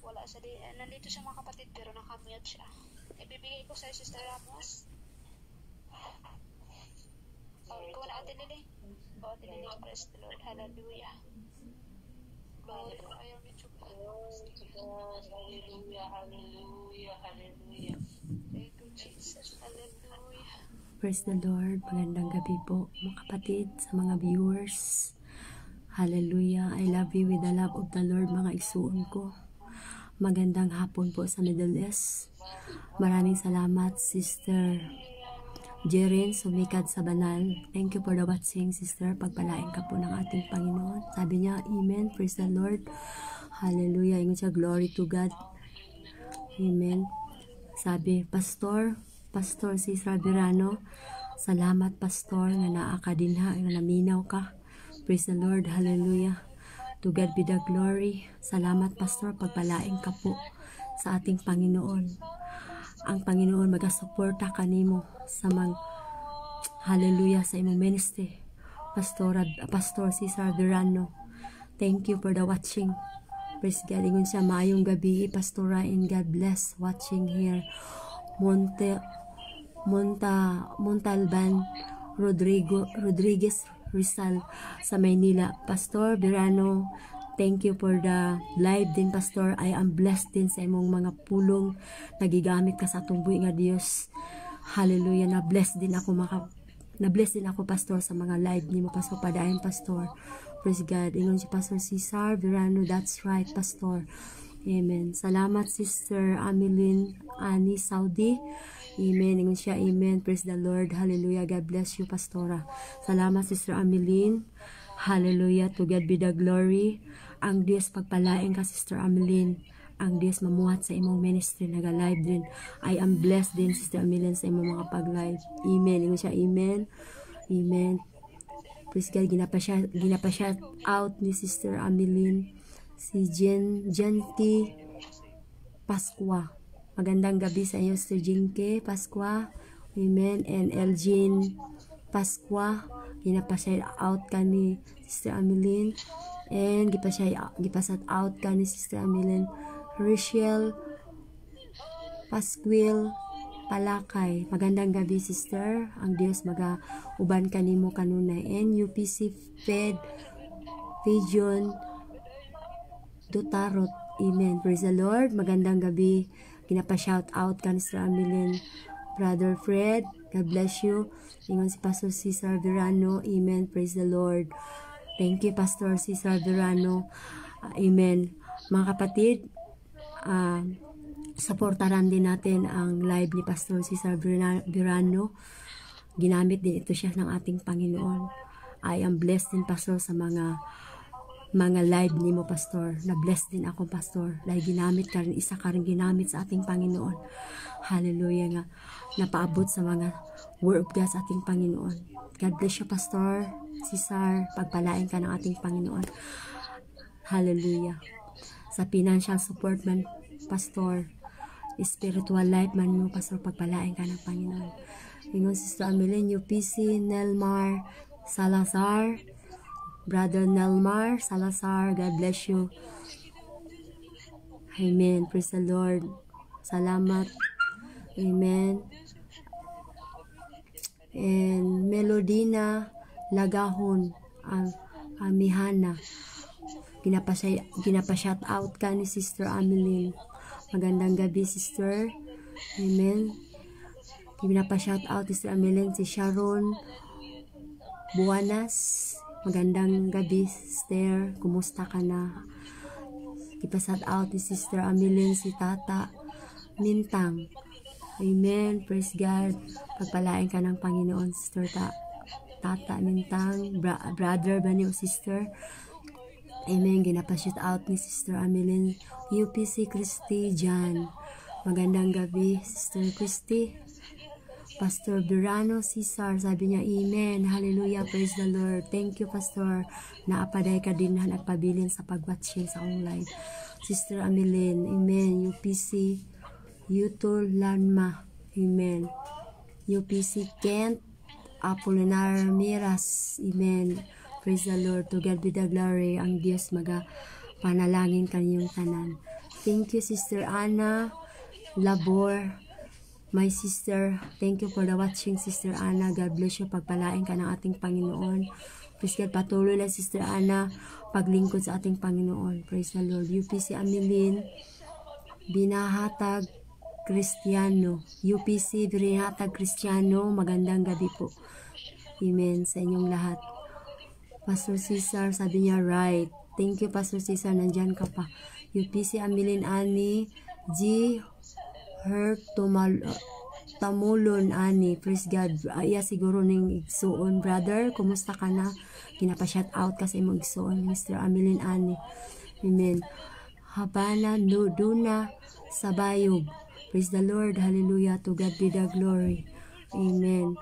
Speaker 2: Wala sa nandito siya mga kapatid pero nakamute siya. Ibibigay ko sa Sister Ramos. Ikaw na Ate Lily. Ate Lily, praise the Lord. Hallelujah. Glory to our God. Hallelujah, hallelujah, hallelujah. Thank you, Jesus. Hallelujah.
Speaker 1: Praise the Lord. Magandang gabi po mga kapatid, sa mga viewers. Hallelujah. I love you with the love of the Lord, mga igsuon ko. Magandang hapon po sa Middle East. Maraming salamat, Sister Jerin, sumikat sa banal. Thank you for the watching, Sister. Pagpalain ka po ng ating Panginoon. Sabi niya, Amen. Praise the Lord. Hallelujah. Ingon siya, glory to God. Amen. Sabi, Pastor Cesar Verano, salamat, Pastor, nga naa ka dinha, nga naminaw ka. Praise the Lord. Hallelujah. To God be the glory. Salamat, Pastor. Pagpalain ka po sa ating Panginoon. Ang Panginoon magasuporta kanimo sa hallelujah sa imong ministry. Pastor Cesar Verano. Thank you for the watching. Praise God. Ingon siya, maayong gabi, Pastora, and God bless watching here. Montalban Rodriguez Rizal sa Maynila. Pastor Verano, thank you for the live din, Pastor. I am blessed din sa imong mga pulong nagigamit ka sa atong buhi nga Dios. Hallelujah. Na-bless din ako, Pastor, sa mga live nimo, Pastor. Padayon, Pastor. Praise God. Ingon si Pastor Cesar Verano. That's right, Pastor. Amen. Salamat, Sister Ameline Ani Saudi. Amen. Ingon siya, amen. Praise the Lord. Hallelujah. God bless you, Pastora. Salamat, Sister Ameline. Hallelujah. To God be the glory. Ang Diyos pagpalain ka, Sister Ameline. Ang Diyos mamuhat sa imong ministry. Naga-live din. I am blessed din, Sister Ameline, sa imong mga pag-live. Amen. Ingon siya, amen. Amen. Praise God. Ginapa-shout out ni Sister Ameline. Si Genti Pasqua. Magandang gabi sa iyo, Sister Jinke Pasqua. Amen. And Elgin Pasqua. Ginapa-shout out ka ni Sister Ameline. And gipasat out ka ni Sister Ameline. Rachel Pasquil Palakay. Magandang gabi, Sister. Ang Diyos uban kanimo kanunay. And UPC Fed Region Dutarot. Amen. Praise the Lord. Magandang gabi. Ginapa-shout out ka ni Sister Ameline. Brother Fred, God bless you. Ingon si Pastor Cesar Verano. Amen. Praise the Lord. Thank you, Pastor Cesar Verano. Amen. Mga kapatid, supportaran din natin ang live ni Pastor Cesar Verano. Ginamit din ito siya ng ating Panginoon. I am blessed din, Pastor, sa mga live ni mo, Pastor. Na-bless din ako, Pastor. Dahil ginamit ka rin, isa ka rin ginamit sa ating Panginoon. Hallelujah nga. Napaabot sa mga word of God sa ating Panginoon. God bless you, Pastor Cesar. Pagpalain ka ng ating Panginoon. Hallelujah. Sa financial support man, Pastor. Spiritual life man mo, Pastor. Pagpalain ka ng Panginoon. Ingon Sister Ameline, UPC, Nelmar Salazar. Brother Nelmar Salazar, God bless you. Amen. Praise the Lord. Salamat. Amen. And Melodina Lagahon, Amihana. ginapa-shout out ka ni Sister Ameline. Magandang gabi, Sister. Amen. Ginapa-shout out ni Sister Ameline si Sharon Buanas. Magandang gabi, Sister. Kumusta ka na? Ipashout out ni Sister Ameline si Tata Mintang. Amen. Praise God. Pagpalain ka ng Panginoon, Sister Tata Mintang. Brother ba niyo, Sister? Amen. Ginapa-shout out ni Sister Ameline UPC Christy Jan. Magandang gabi, Sister Christy. Pastor Durano Cesar, sabi niya, Amen. Hallelujah. Praise the Lord. Thank you, Pastor. Naapaday ka din na nagpabilin sa pag-watching sa online. Sister Ameline, Amen. UPC Yutul Lanma, Amen. UPC Kent Apolinar Miras, Amen. Praise the Lord. To God be the glory. Ang Diyos panalangin kanyang tanan. Thank you, Sister Anna Labor. My sister, thank you for the watching, Sister Anna. God bless you. Pagpalain ka ng ating Panginoon. Praise God. Patuloy lang, Sister Anna, paglingkod sa ating Panginoon. Praise the Lord. UPC Ameline Binahatag Kristiyano. UPC Binahatag Kristiyano. Magandang gabi po. Amen sa inyong lahat. Pastor Cesar, sabi niya, right. Thank you, Pastor Cesar. Nandyan ka pa. UPC Ameline Ani G. Her Tamulon Ani. Praise God. Iya siguro ning igsuon, brother. Kumusta ka na? Ginapa-shout out kasi mo igsuon, Mr. Ameline Ani. Amen. Habana Duna Sabayog. Praise the Lord. Hallelujah. To God be the glory. Amen.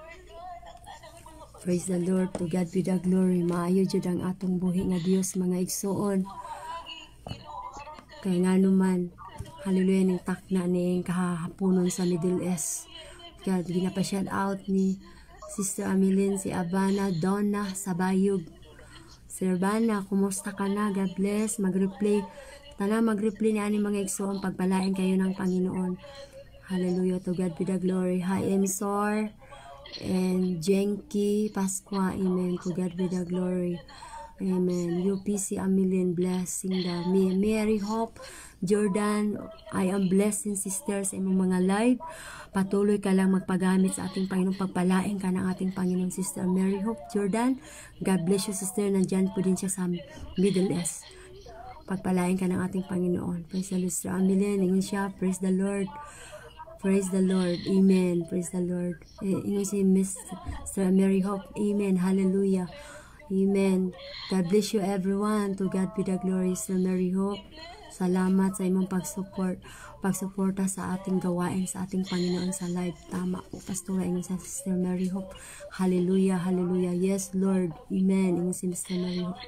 Speaker 1: Praise the Lord. To God be the glory. Maayo jud ang atong buhi nga Dios, mga igsuon. Kaya nga naman, hallelujah, ning takna ning kahaponon sa Middle East. God, ginapa-shout out ni Sister Ameline si Abana Donna Sabayog. Sir Bana, kumusta ka na? God bless. Mag-replay. Tana mag-replay ni ani mga igsuon. Pagpalain kayo ng Panginoon. Hallelujah. To God be the glory. Hi, Emsor and Jenky Pasqua, amen. To God be the glory, amen. UPC Ameline, blessing the Mary Hope Jordan, I am blessing sisters sa imong mga live. Patuloy ka lang magpagamit sa ating Panginoon. Pagpalain ka ng ating Panginoon, Sister Mary Hope Jordan. God bless you, sister. Nandyan po din siya sa Middle East. Pagpalain ka ng ating Panginoon. Praise the Lord. Sister Ameline, ingon siya. Praise the Lord. Praise the Lord. Amen. Praise the Lord. Ingon si Mr. Mary Hope. Amen. Hallelujah. Amen. God bless you everyone. To God be the glory. Sister Mary Hope, salamat sa imong pagsuporta sa ating gawain sa ating Panginoon sa live. Tama po, Pastora. Ingon sa Sister Mary Hope. Hallelujah. Hallelujah. Yes, Lord. Amen. Ingon si Sister Mary Hope.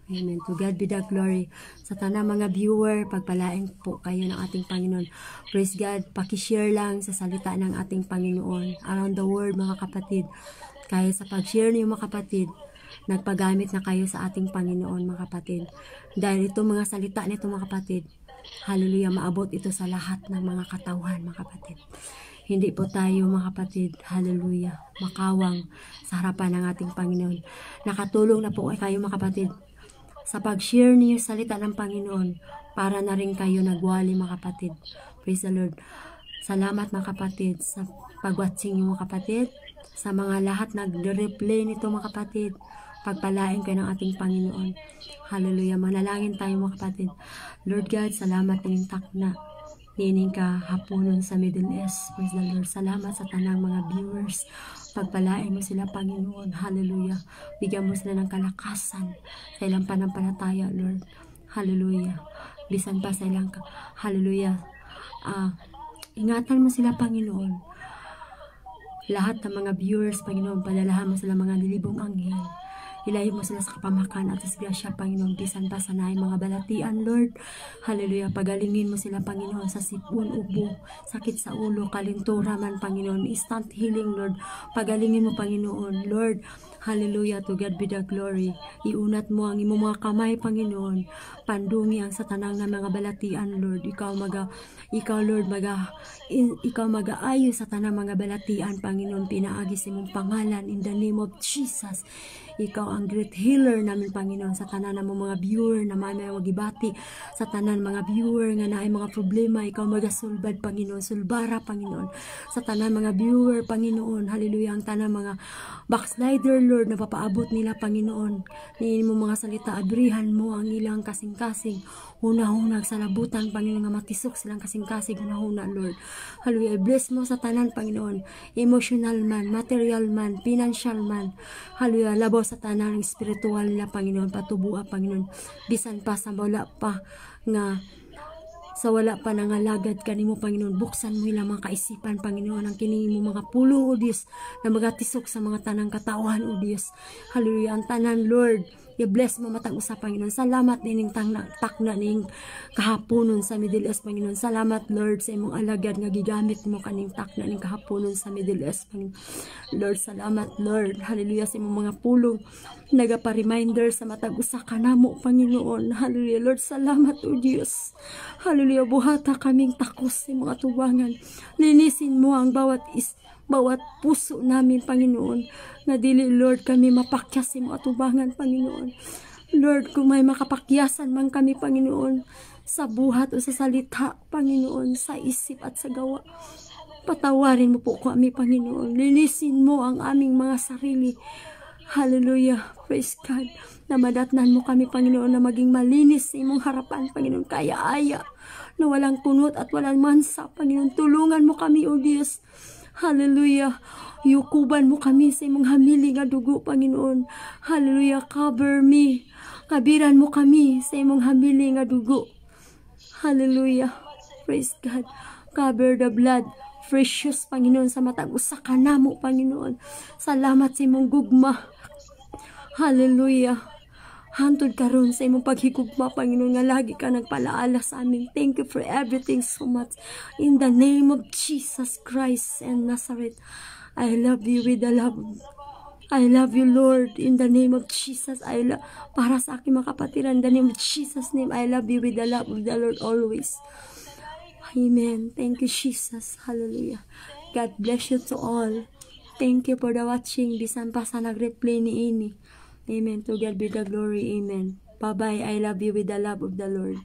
Speaker 1: Amen. To God be the glory. Sa tanang mga viewer, pagpalain po kayo ng ating Panginoon. Praise God. Pakishare lang sa salita ng ating Panginoon around the world, mga kapatid. Kaya sa pag-share niyo, mga kapatid, nagpagamit na kayo sa ating Panginoon, mga kapatid. Dahil ito mga salita nito, mga kapatid, hallelujah, maabot ito sa lahat ng mga katauhan, mga kapatid. Hindi po tayo, mga kapatid, hallelujah, makawang sa harapan ng ating Panginoon. Nakatulong na po kayo, mga kapatid, sa pag-share niyo salita ng Panginoon, para na rin kayo nagwali, mga kapatid. Praise the Lord. Salamat, mga kapatid, sa pag-watching niyo, mga kapatid. Sa mga lahat nag-replay nito, mga kapatid, pagpalain kayo ng ating Panginoon. Hallelujah. Manalangin tayo, mga kapatid. Lord God, salamat ng takna nining kahaponon sa Middle East. Praise the Lord. Salamat sa tanang mga viewers. Pagpalain mo sila, Panginoon. Hallelujah. Bigyan mo sila ng kalakasan sa ilang panampalataya, Lord. Hallelujah. Bisan pa sa ilang hallelujah. Ingatan mo sila, Panginoon. Lahat ng mga viewers, Panginoon, padalahan mo sila mga nilibong anghel. Ilayo mo sila sa kapamakan at sa grasya, Panginoon. Bisan pa sanay mga balatian, Lord. Hallelujah. Pagalingin mo sila, Panginoon, sa sipon, ubo, sakit sa ulo, kalintura man, Panginoon. Instant healing, Lord. Pagalingin mo, Panginoon, Lord. Hallelujah. To God be the glory. Iunat mo ang imong mga kamay, Panginoon. Pandungi ang satanang na mga balatian, Lord. Ikaw, Lord, ikaw mag-aayo sa tanang mga balatian, Panginoon. Pinaagi sa imong pangalan in the name of Jesus. Ikaw ang great healer namin, Panginoon, sa tanan ng mga viewer na may magibati, sa tanan mga viewer nga naay mga problema, ikaw magasulbad, Panginoon, sulbara, Panginoon, sa tanan mga viewer, Panginoon, hallelujah, ang tanan mga backslider, Lord, na papaabot nila, Panginoon, ni mo mga salita, abrihan mo ang ilang kasing-kasing, hunahunag sa labutan, Panginoon, nga matisok silang kasing-kasing, hunahuna, Lord, hallelujah, bless mo sa tanan, Panginoon, emotional man, material man, financial man, hallelujah, labaw sa tanan ng spiritual nila, Panginoon, patubua, Panginoon, bisan pa sa wala pa nga sa wala pa nangalagad kanimo, Panginoon, buksan mo ilang mga kaisipan, Panginoon, ang kini mo mga pulong, O Diyos, na magatisok sa mga tanang katawan, O Diyos, hallelujah, ang tanan, Lord, i-bless mo matag usa, Panginoon. Salamat nining takna ning kahaponon sa Middle East, Panginoon. Salamat, Lord, sa imong alagad nga gigamit mo kaning takna ning kahaponon sa Middle East, Panginoon. Lord, salamat, Lord, hallelujah, sa imong mga pulong nagapa-reminder sa matag usa kanamo, Panginoon. Hallelujah, Lord, salamat, O Diyos. Hallelujah, buhata kaming takos sa mga tubangan. Linisin mo ang bawat puso namin, Panginoon, na dili, Lord, kami mapakyas sa mga tubangan, Panginoon. Lord, kung may makapakyasan man kami, Panginoon, sa buhat o sa salita, Panginoon, sa isip at sa gawa, patawarin mo po kami, Panginoon. Linisin mo ang aming mga sarili. Hallelujah, praise God, na madatnan mo kami, Panginoon, na maging malinis sa imong harapan, Panginoon, kaya-aya, na walang kunot at walang mansa, Panginoon. Tulungan mo kami, O Diyos. Hallelujah. Yukuban mo kami sa imong hamili nga dugo, Panginoon. Hallelujah. Cover me. Kabiran mo kami sa imong hamili nga dugo. Hallelujah. Praise God. Cover the blood. Precious, Panginoon, sa matag usa ka namo, Panginoon. Salamat sa imong gugma. Hallelujah. Hantod karon sa imong paghigugma, Panginoon, nga lagi ka nagpalaala sa amin. Thank you for everything so much. In the name of Jesus Christ and Nazareth, I love you with the love. I love you, Lord. In the name of Jesus, para sa aking mga kapatiran, in the name of Jesus' name, I love you with the love of the Lord always. Amen. Thank you, Jesus. Hallelujah. God bless you to all. Thank you for the watching. Bisan pa sa nag-replay ni ini. Amen. To God be the glory. Amen. Bye-bye. I love you with the love of the Lord.